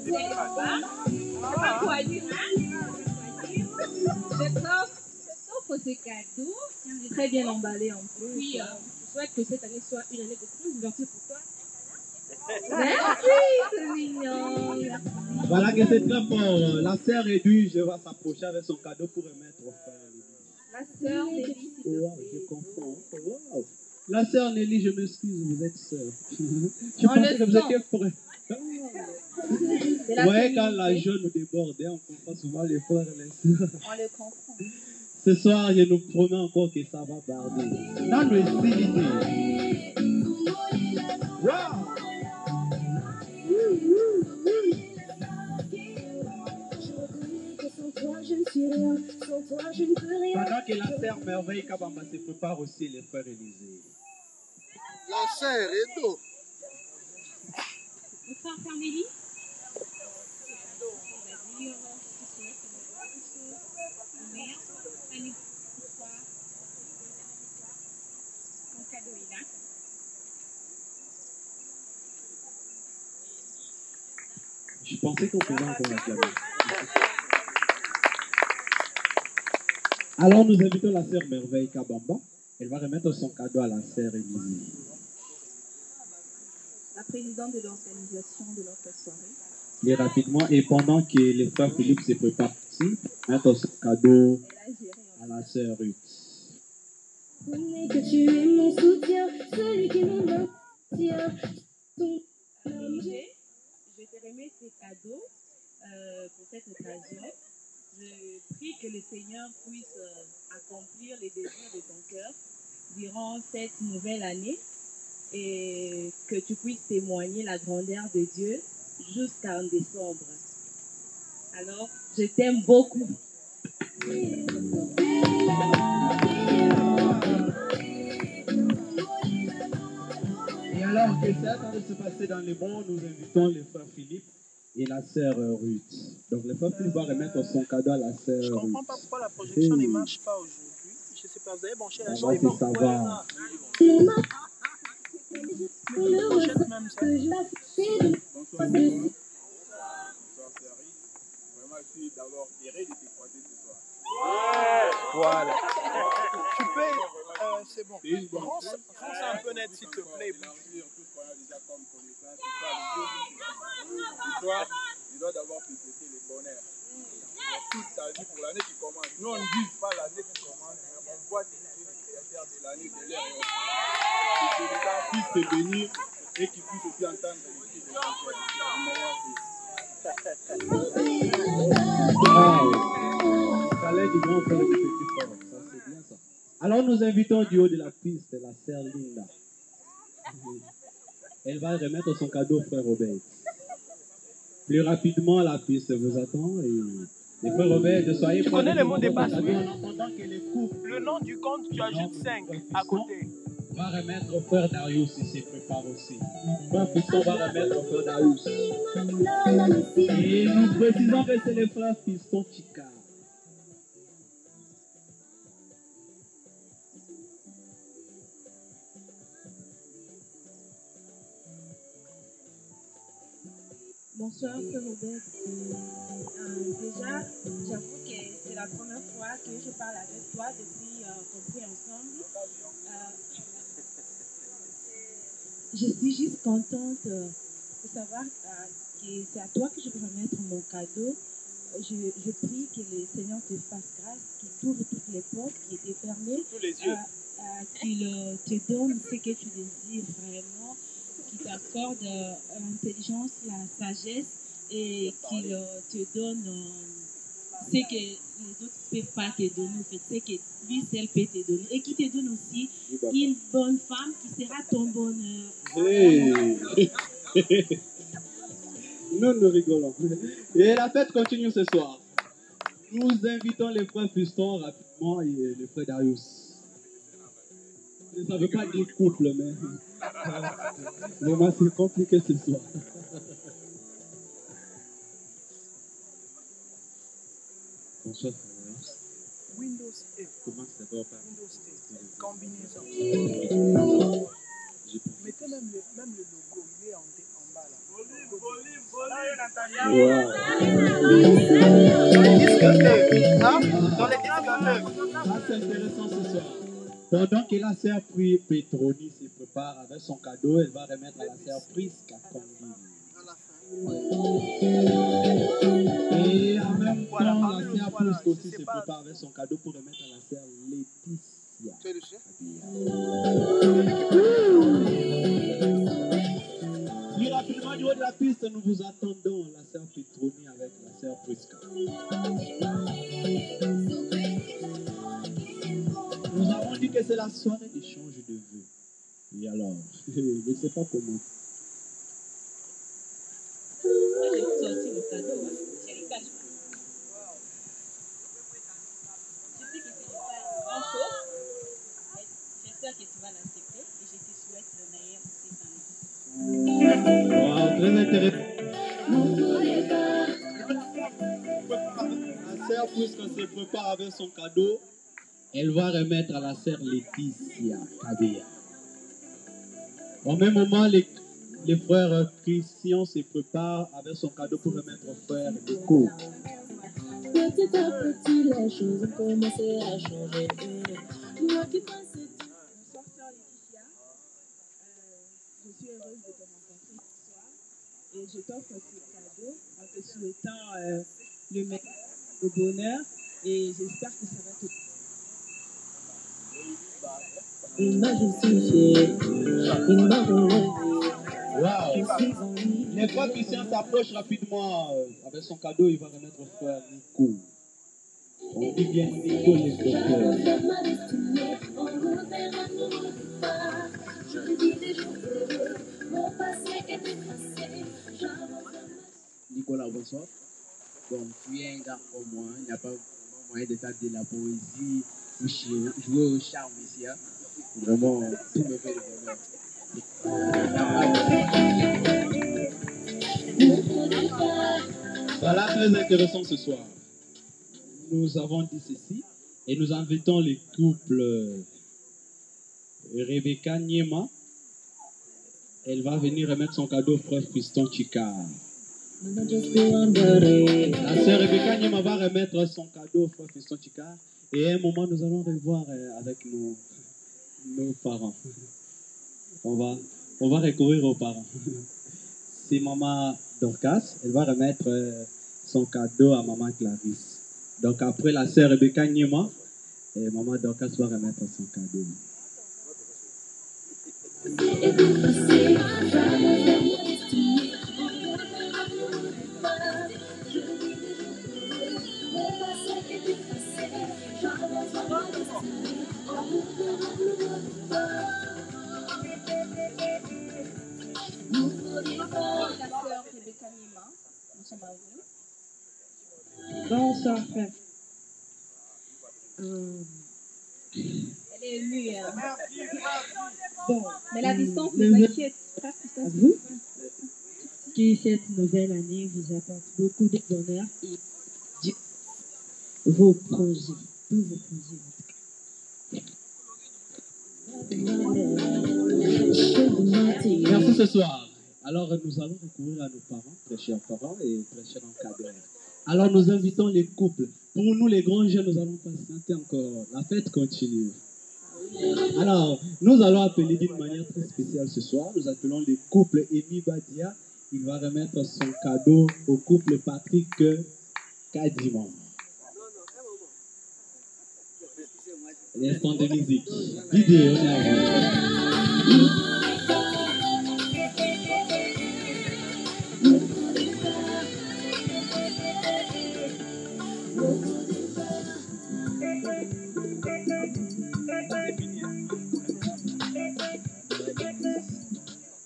C'est pas quoi dire, hein? Je t'offre ce cadeau, très bien emballé en plus. Puis, je souhaite que cette année soit une année de grande ouverture pour toi. Merci, c'est mignon. Merci. Voilà que c'est très fort. La sœur Edwige va s'approcher avec son cadeau pour remettre au frère Nelly. La sœur Nelly. Wow, je comprends. Wow. La sœur Nelly, je m'excuse, vous êtes sœur. Je On pensais le que vous sent. étiez frère. C'est la Ouais, quand la féminité. jeune nous déborde, on comprend souvent les frères et les sœurs. On le comprend. Ce soir, je nous promets encore que ça va barder. Dans le style. Wow! Pendant que la sœur Merveille Kabamba se prépare aussi, les frères Élysée. La sœur Edo. Bonsoir, Sœur Nelly. Mon cadeau est là. Je pensais qu'on pouvait encore acclamer. Alors nous invitons la sœur Merveille Kabamba. Elle va remettre son cadeau à la sœur Élysée. La présidente de l'organisation de notre soirée. Et rapidement, et pendant que les frères Philippe se préparent ici, mettre son cadeau à la sœur Ruth. Que tu es mon soutien, celui qui me maintient. Je te remets ces cadeaux pour cette occasion. Je prie que le Seigneur puisse accomplir les désirs de ton cœur durant cette nouvelle année et que tu puisses témoigner la grandeur de Dieu jusqu'en décembre. Alors, je t'aime beaucoup. Et alors que c'est en train de se passer dans les bons, nous invitons les frères Philippe et la sœur Ruth. Donc le frère Philippe va remettre son cadeau à la sœur Je ne Ruth. comprends pas pourquoi la projection ne marche pas aujourd'hui. Je ne sais pas, vous avez branché la Ça chaîne. va, ça va. Projette même ça. Voilà. Tu peux. C'est bon. Rends ça un peu net, s'il te plaît. Il doit d'abord fêter le bonheur. Toute sa vie pour l'année qui commence. Nous, on ne vise pas l'année qui commence, mais on voit que Dieu est le créateur de l'année de l'air et que les gens puissent te bénir et qu'ils puissent aussi entendre les cris de ton cœur. Wow. Il fallait du grand frère et du petit frère. Ça, c'est bien ça. Alors nous invitons du haut de la piste la sœur Linda. Elle va remettre son cadeau au frère Robert. Plus rapidement, la piste vous attend. Et les frères Robert, soyez Tu prêts. connais le mot de passe, oui. Le nom du compte, tu ajoutes 5 à côté. Va remettre au frère Darius, il se prépare aussi. Frère Fiston va remettre au frère Darius. Et nous précisons que c'est le frère Fiston Chika. Bonsoir, Frère Robert. Déjà, j'avoue que c'est la première fois que je parle avec toi depuis qu'on prie ensemble. Je suis juste contente de savoir que c'est à toi que je vais remettre mon cadeau. Je prie que le Seigneur te fasse grâce, qu'il t'ouvre toutes les portes qui étaient fermées, Tous les yeux. qu'il te donne ce que tu désires vraiment, qu'il t'accorde l'intelligence, la sagesse et qu'il te donne ce que les autres ne peuvent pas te donner, en fait, ce que lui seul peut te donner et qu'il te donne aussi une bonne femme qui sera ton bonheur. Hey. Nous rigolons. Et la fête continue ce soir. Nous invitons les frères Fiston rapidement et les frères Darius. Je ne savais pas dire couple, mais vraiment c'est compliqué ce soir. Bonsoir, frère. Windows 8. Commence d'abord par Windows 8. Combinaison. Mettez même le logo, il est en bas là. Dans les disques ça c'est intéressant ce soir. Pendant que la sœur Petroni se prépare avec son cadeau, elle va remettre à la sœur Prisca Conville. Et en même temps, la sœur Prisca aussi se prépare avec son cadeau pour remettre à la sœur Laetitia. Plus rapidement du haut de la piste, nous vous attendons, la sœur Petroni avec la sœur Prisca. Nous avons dit que c'est la soirée d'échange de vœux. Et alors, je ne sais pas comment. Moi, j'ai sorti le cadeau. Je ne cache pas. Je sais que ce n'est pas grand-chose, mais j'espère que tu vas l'accepter et je te souhaite le meilleur Wow, très intéressant. pour cette année. La sœur, puisqu'on se prépare avec son cadeau, elle va remettre à la sœur Laetitia Kabea. Au même moment, les frères Christian se préparent avec son cadeau pour remettre au frère Nico. Petit à petit, les choses ont commencé à changer. Moi qui pensais. Bonsoir, sœur Laetitia. Je suis heureuse de te rencontrer ce soir. Et je t'offre ce cadeau en te souhaitant le meilleur, le bonheur. Et j'espère que ça va te. Il m'a justifié, il m'a relevé. Wow. Les frères Christian s'approchent rapidement avec son cadeau, il va remettre au frère Nico. On dit bien Nico les docteurs. Nicolas, bonsoir. Bon, tu es un gars comme moi, il n'y a pas vraiment moyen de faire de la poésie ou jouer au charme ici. Hein. Vraiment, tout me fait le bonheur. Voilà, très intéressant ce soir. Nous avons dit ceci et nous invitons les couples Rebecca Niema. Elle va venir remettre son cadeau au frère Fiston Chika. La sœur Rebecca Niema va remettre son cadeau au frère Fiston Chika. Et à un moment, nous allons revoir avec nos parents. On va recourir aux parents. C'est maman Dorcas, elle va remettre son cadeau à maman Clarisse. Donc après la sœur Rebecca Niema, maman Dorcas va remettre son cadeau. Bonsoir, frère. Elle est émue. Hein. Bon, mais la distance nous inquiète. À vous, que cette nouvelle année vous apporte beaucoup de bonheur et vos projets, tous vos projets. Merci ce soir. Alors nous allons recourir à nos parents, très chers parents et très chers encadreurs. Alors nous invitons les couples. Pour nous les grands jeunes, nous allons patienter encore. La fête continue. Alors nous allons appeler d'une manière très spéciale ce soir. Nous appelons les couples Emi Badia. Il va remettre son cadeau au couple Patrick Kadimon. L'instant de musique. Didier, on est à vous.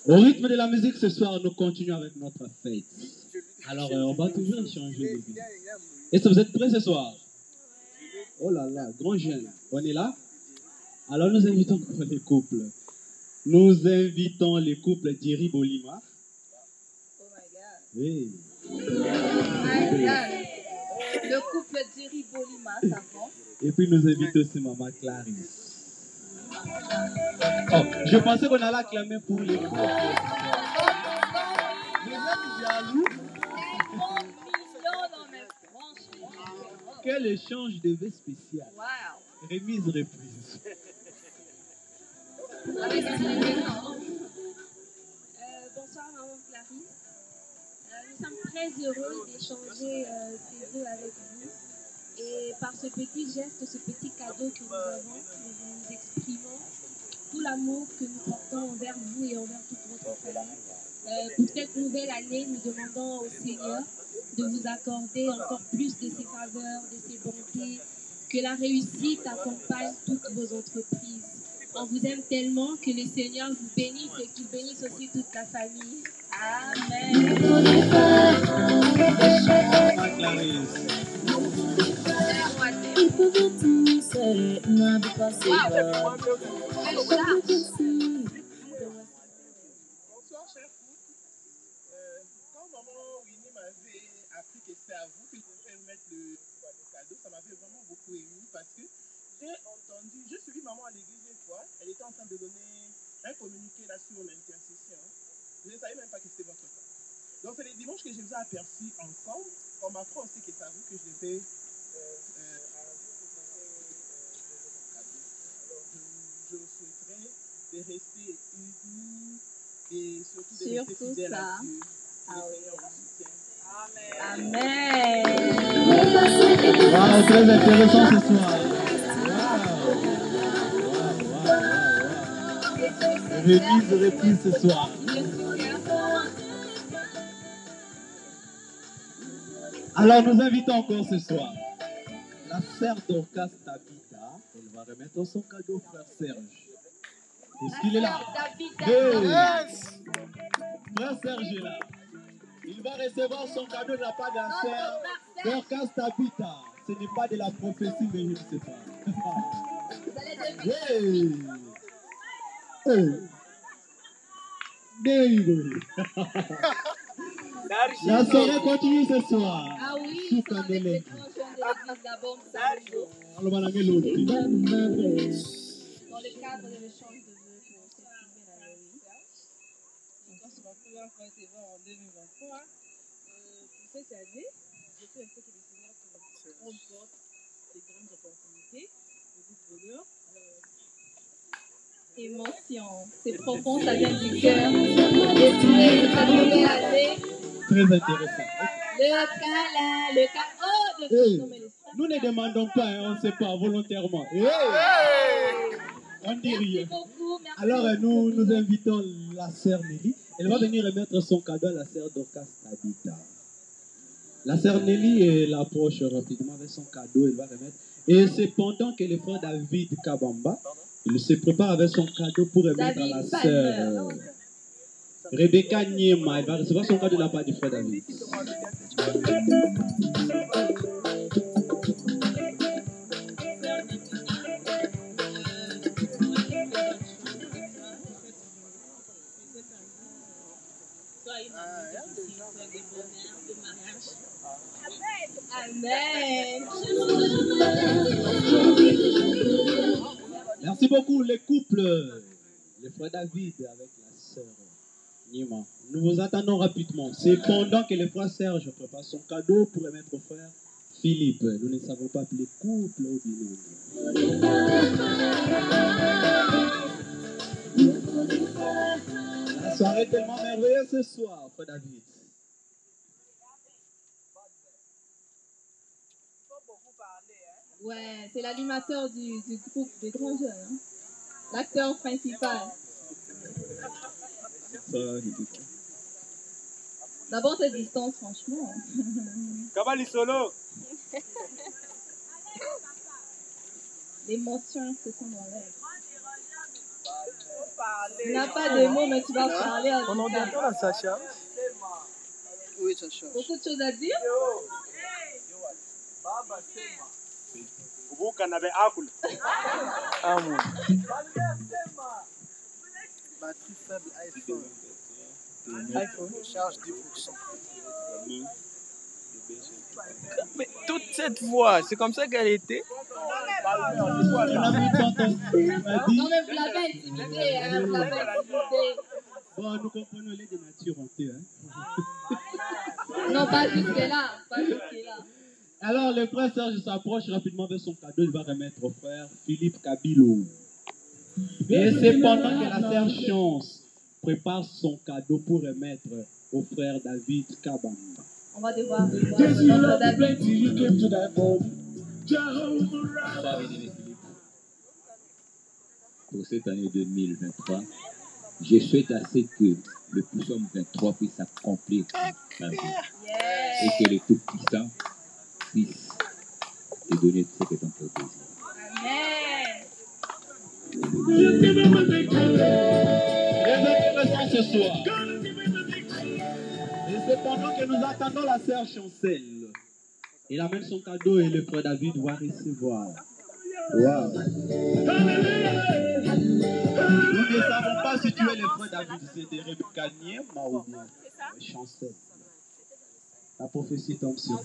Au rythme de la musique ce soir, nous continuons avec notre fête. Alors, on va toujours échanger de vie. Est-ce que vous êtes prêts ce soir? Oh là là, grand jeune, on est là? Alors, nous invitons les couples. Nous invitons les couples Thierry Bolima. Oh my God. Oui. My God. Le couple Jerry Bolima s'avance. Et puis nous invitons aussi Maman Clarisse. Oh, je pensais qu'on allait acclamer pour les couples. Vous êtes jaloux? Quel échange de vœux spécial. Wow. Remise reprise. Bonsoir, Maman Clarisse. Nous sommes très heureux d'échanger ces vœux avec vous. Et par ce petit geste, ce petit cadeau que nous avons, nous exprimons tout l'amour que nous portons envers vous et envers toute votre famille. Pour cette nouvelle année, nous demandons au Seigneur de vous accorder encore plus de ses faveurs, de ses bontés, que la réussite accompagne toutes vos entreprises. On vous aime tellement que le Seigneur vous bénisse et qu'il bénisse aussi toute la famille. Amen. Bonsoir, chers fous. Quand maman Winnie m'avait appris que c'était à vous que je devais mettre le cadeau, ça m'avait vraiment beaucoup ému parce que j'ai suivi maman à l'église une fois, elle était en train de donner un communiqué là sur l'intercession. Je ne savais même pas que c'était votre femme. Donc c'est les dimanches que je vous ai aperçus ensemble. On m'apprend aussi que c'est à vous que je devais je vous souhaiterais de rester unis et surtout de rester fidèles à Dieu. Le Seigneur vous soutient. Amen. Wow, très intéressant ce soir. Remise reprise ce soir. Alors nous invitons encore ce soir la sœur Dorcas Tabitha. Elle va remettre son cadeau au frère Serge. Est-ce qu'il est là? Hey. Frère Serge est là. Il va recevoir son cadeau de la part de la sœur Dorcas Tabitha. Ce n'est pas de la prophétie, mais je ne sais pas. Hey. Hey. There you go. La soirée continue ce soir. Ah oui, avec les grands jeunes de l'église d'abord, On va l'amener l'autre. dans le cadre de l'échange de vœux pour cette nouvelle année. Quand c'est ma première fois, c'est bon, en 2023. Pour cette année, je peux essayer que le Seigneur comporte des grandes opportunités, beaucoup de bonheur. Émotion, c'est profond, ça vient du cœur. Destiné pour cette nouvelle année. Très intéressant. Le cas. Oh, de Hey. non, mais les frères. Nous ne demandons pas, hein, on ne sait pas volontairement. Hey. On dit rien. Beaucoup, merci. Alors nous invitons la sœur Nelly. Elle va venir remettre son cadeau à la sœur Dorcas Tabitha. La sœur Nelly l'approche rapidement avec son cadeau, elle va remettre. Et c'est pendant que le frère David Kabamba, il se prépare avec son cadeau pour remettre à la sœur Rebecca Niema. Elle va recevoir son cadeau de la part du frère David. Amen. Merci beaucoup les couples, le frère David avec la sœur Nima. Nous vous attendons rapidement. C'est pendant que le frère Serge prépare son cadeau pour remettre au frère Philippe. Nous ne savons pas appeler couple ou binôme. La soirée est tellement merveilleuse ce soir, frère David. Ouais, c'est l'animateur du groupe des grands jeunes. Hein. L'acteur principal. D'abord, cette distance, franchement. Kabali solo. L'émotion se sent dans l'air. Tu n'as pas de mots, mais tu vas parler en On en dit encore à Sacha. Oui, Sacha. Beaucoup de choses à dire. Vous canavez akul. Amour. Batterie faible iPhone. iPhone. Charge 10%. Mais toute cette voix, c'est comme ça qu'elle était. On a mis tantôt. On a dit. Non, mais vous l'avez intimidé, hein, vous l'avez intimidé. Bon, nous comprenons les de nature honteux, hein. Non, pas jusque-là, pas jusque-là. Alors, le frère Serge s'approche rapidement vers son cadeau. Il va remettre au frère Philippe Kabilo. Et c'est pendant que la sœur Chance prépare son cadeau pour remettre au frère David Kabamba. On va devoir revoir notre David. Bonsoir, Philippe. Pour cette année 2023, je souhaite assez que le psaume 23 puisse s'accomplir dans vie. Et que le Tout-Puissant puisse te donner ce que ton cœur désire. Amen. Ce soir. Et c'est pendant que nous attendons la sœur Chancel. Il amène son cadeau et le frère David va recevoir. Wow. Nous ne savons pas si tu es le frère David, c'est de Rebecca Niema ou bien Chancel. La prophétie tombe sur.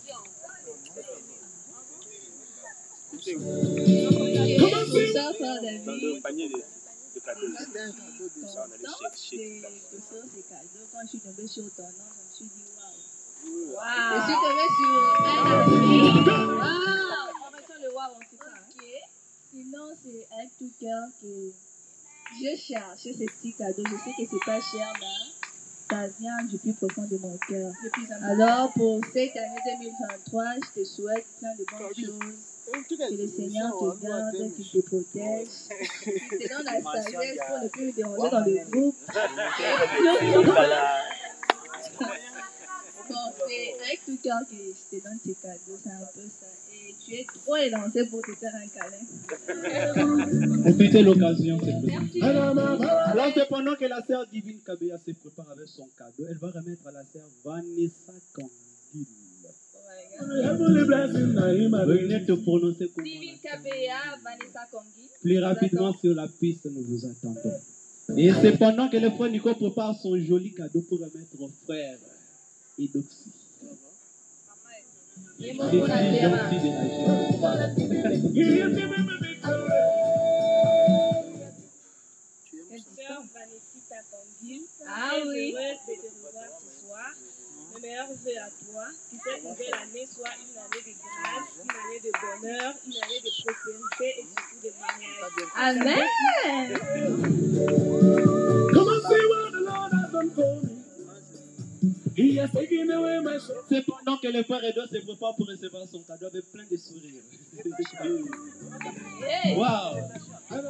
Ça, frère David. Dans le panier de cadeaux. Ça, on allait chercher. C'est cadeau. Quand je suis tombée sur ton nom, je me suis dit waouh. Je suis tombée sur un. Waouh. On retient le waouh en tout cas. Sinon, c'est un tout cœur que j'ai cherché ce petit cadeau. Je sais que c'est pas cher, mais ça vient du plus profond de mon cœur. Alors, pour cette année 2023, je te souhaite plein de bonnes choses. Que le Seigneur te garde, qu'il te protège, qu'il te donne la sagesse pour ne plus déranger dans le groupe. Bon, c'est avec tout cœur que je te donne tes cadeaux, c'est un peu ça. Et tu es trop élancé pour te faire un câlin. Profitez l'occasion, c'est possible. Alors, c'est pendant que la sœur Divine Kabea se prépare avec son cadeau, elle va remettre à la sœur Vanessa Kangil. Venez te prononcer comme Divine Kabea, Vanessa Kangil. Plus rapidement sur la piste, nous vous attendons. Et c'est pendant que le frère Nico prépare son joli cadeau pour remettre au frère Edoxy. C'est si gentil de la Sœur Vanessa Kangil. Ah oui. Je te revoir ce soir. Mes meilleurs vœux à toi. Que cette nouvelle année soit une année de grâce, une année de bonheur, une année de prospérité et surtout de mariage. Amen. C'est pendant que le frère Edo se prépare pour recevoir son cadeau avec plein de sourires. Wow.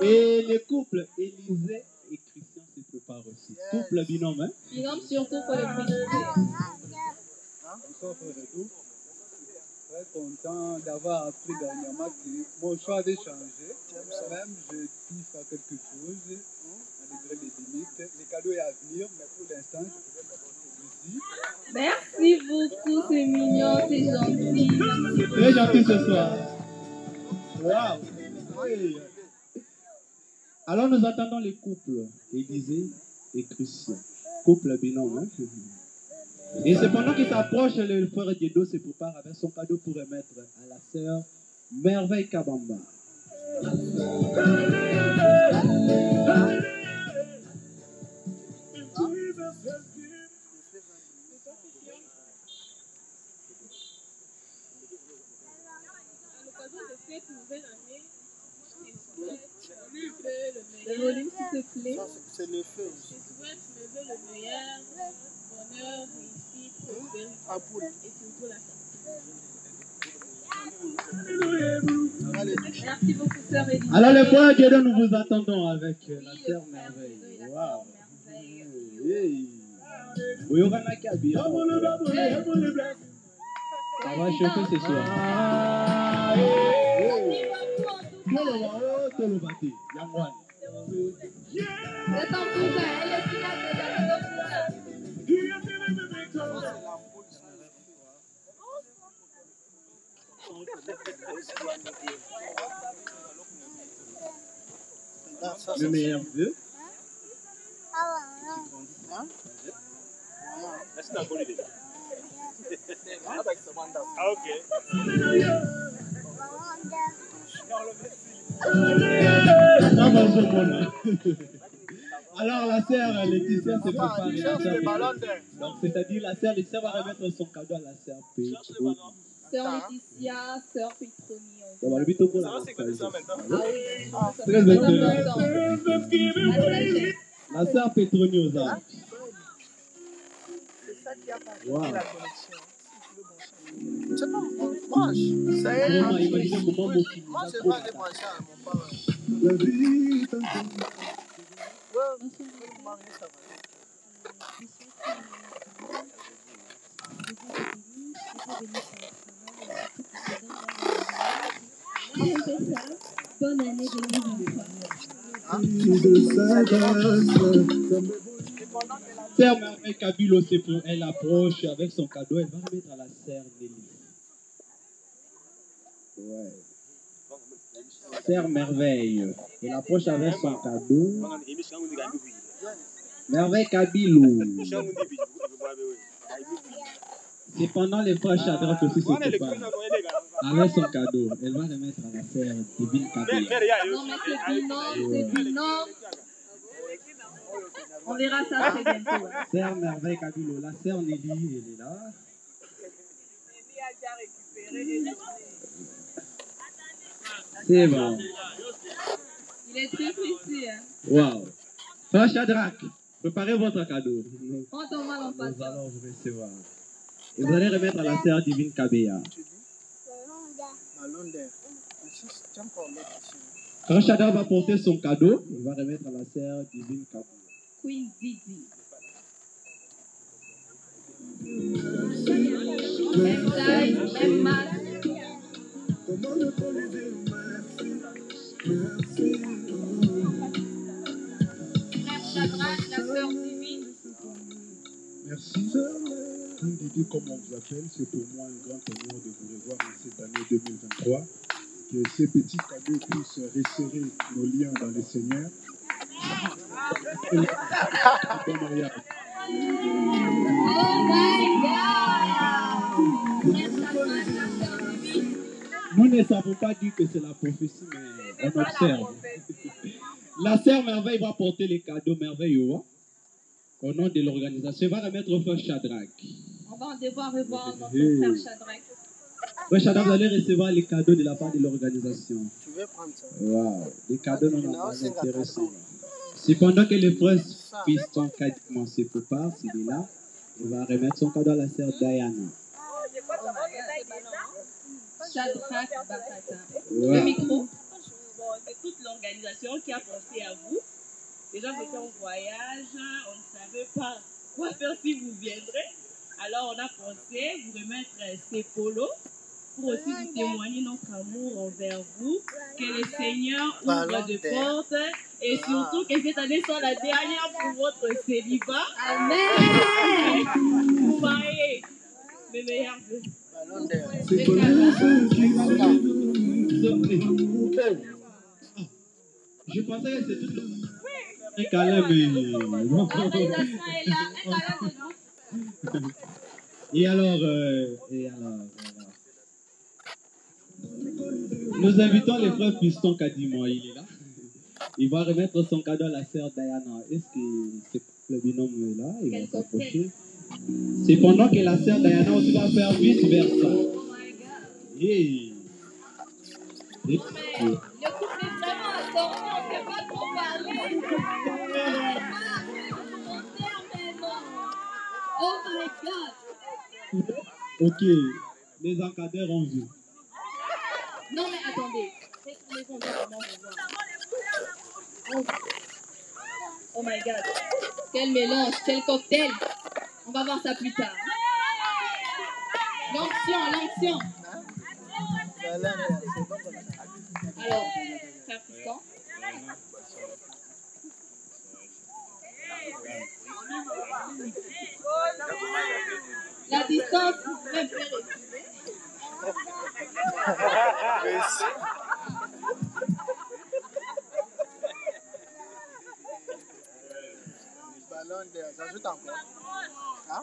Et le couple Élisée et Christian se préparent aussi. Couple binôme, hein? Binôme surtout pour le féliciter. Bonsoir frère Edo. Très content d'avoir appris dernièrement que mon choix avait changé. Même je dis faire quelque chose, malgré les limites. Le cadeau est à venir, mais pour l'instant, je ne peux pas ici. Merci beaucoup, c'est mignon, c'est gentil. Très gentil ce soir. Wow. Oui. Alors nous attendons les couples, Élisée et Christian. Couple binôme, hein? Et c'est pendant qu'il s'approche, le frère Diedo se prépare avec son cadeau pour remettre à la sœur Merveille Kabamba. Le volume, s'il te plaît. C'est le feu. Je souhaite lever le meilleur, bonheur, réussite, prospérité et surtout la santé. Merci beaucoup, sœur Élie. Alors le frère Diedo, nous vous attendons avec la sœur Merveille. Wow. Oui, on va la cabine. Ça va chauffer ce soir. Le meilleur vœu. Merci d'avoir déjà. Ah, ok. Alors la sœur Laetitia se prépare. cherche le ballon d'air. Donc c'est-à-dire la sœur Laetitia va remettre son cadeau à la sœur Petronio. Sœur Laetitia, sœur Petronio. On va le mettre au coin. Ça va, c'est comme ça maintenant. Ah oui, c'est Très très important. important. La sœur Petronio, ça. C'est ça qui a pas Wow. la connexion. C'est pas mon mange. Ça y est. Vraiment, imaginez un moment où il Moi, va c'est trop pas de manger à mon parent. La vie est un Ouais, le mari, ça va. Bonne année 2023. Sœur Merveille Kabilo, c'est pour elle approche avec son cadeau, elle va remettre à la sœur Nelly. Ouais. Sœur Merveille, elle approche avec son cadeau. Merveille Kabilo. C'est pendant les frères Shadrach aussi se prépare. Avec son cadeau, elle va remettre à la sœur Divine Kabila. Non, mais c'est binôme, c'est binôme. On verra ça très bientôt. Hein. Sœur Merveille Kabilo, la sœur Nelly, elle est là. C'est bon. Il est très précis. Hein. Wow. Frère Shadrach, préparez votre cadeau. Prends ton mal en Nous patience. allons vous recevoir. Et vous allez remettre à la sœur Divine Kabea. Ballon d'air. Tiens encore l'autre ici. Frère Shadrach va porter son cadeau. Il va remettre à la sœur Divine Kabea. Queen Didi. Même taille, même masse. Comment ne pas lui dire merci, Frère Shadrach, la sœur divine. merci. Queen Didi, comme on vous appelle, c'est pour moi un grand honneur de vous revoir en cette année 2023. Que ces petits cadeaux puissent resserrer nos liens dans le Seigneur. Bon mariage. Oh my God! Frère Shadrach, la sœur divine. Nous ne savons pas dire que c'est la prophétie, mais on observe. La sœur Merveille va porter les cadeaux merveilleux au nom de l'organisation. Elle va remettre au frère Shadrach. On va devoir revoir notre frère Shadrach. Frère Shadrach, vous allez recevoir les cadeaux de la part de l'organisation. Tu veux prendre ça? Wow, les cadeaux non pas intéressants. Cependant que le frère Fiston Kadikman se prépare, s'il est là, il va remettre son cadeau à la sœur Diana. Shadrach Bakata. Wow. Le micro. Bon, c'est toute l'organisation qui a pensé à vous. Déjà, vous étiez en voyage, on ne savait pas quoi faire si vous viendrez. Alors, on a pensé vous remettre ces polos pour aussi vous témoigner notre amour envers vous. Que le Seigneur ouvre de portes et surtout que cette année soit la dernière pour votre célibat. Amen. Vous mariez mes meilleurs vœux. C'est pour nous Je pensais que c'était tout un câlin, mais... L'organisation est là. Un câlin de groupe. Et alors, nous invitons les frères Fiston Kadimon, il est là. Il va remettre son cadeau à la sœur Diana. Est-ce que le binôme est là? Il va s'approcher. C'est pendant que la sœur Diana aussi va faire vice-versa. Oh my God. Hey. Le couple est vraiment assorti, on ne sait pas trop parler. Oh my God. Ok, les encadreurs ont vu. Non mais attendez. Laissez-les vraiment voir. Oh my God. Quel mélange, quel cocktail. On va voir ça plus tard. L'onction. Alors, frère Fiston. La distance me fait reculer. Ballon d'air, j'ajoute encore. Hein?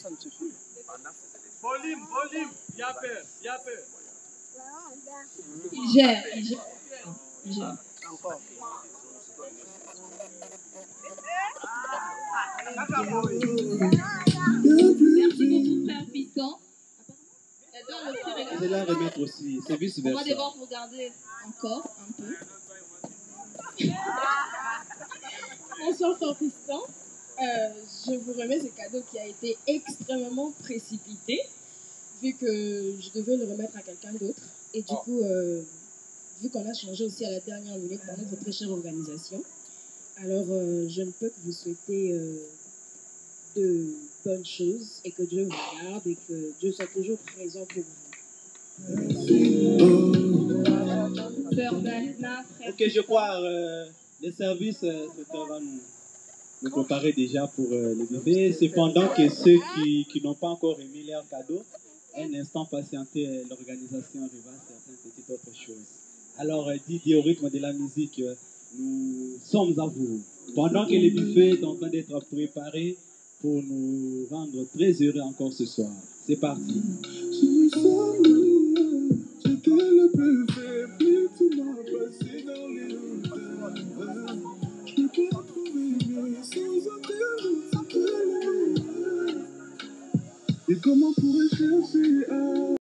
Ça ne suffit. Volume, il y a peur. Il gère. Encore. Merci beaucoup, frère Piston. Je vais la remettre aussi, c'est vice On va versa. devoir regarder encore un peu. Bonsoir, frère Piston. Je vous remets ce cadeau qui a été extrêmement précipité, vu que je devais le remettre à quelqu'un d'autre. Et du coup, vu qu'on a changé aussi à la dernière minute dans notre très chère organisation, alors je ne peux que vous souhaiter de bonnes choses et que Dieu vous garde et que Dieu soit toujours présent pour vous. Sœur Dalina, frère. Ok, je crois les services va nous préparer déjà pour les bébés. Cependant que ceux qui n'ont pas encore remis leur cadeau, un instant patienter, l'organisation arrivera à certaines petites autres choses. Alors, Didier, au rythme de la musique, nous sommes à vous. Pendant que le buffet est en train d'être préparé pour nous rendre très heureux encore ce soir. C'est parti. J'étais le plus faible, tu m'as passé dans les hauteurs. Je peux pas trouver mieux sans attendre, et comment pourrais-je chercher à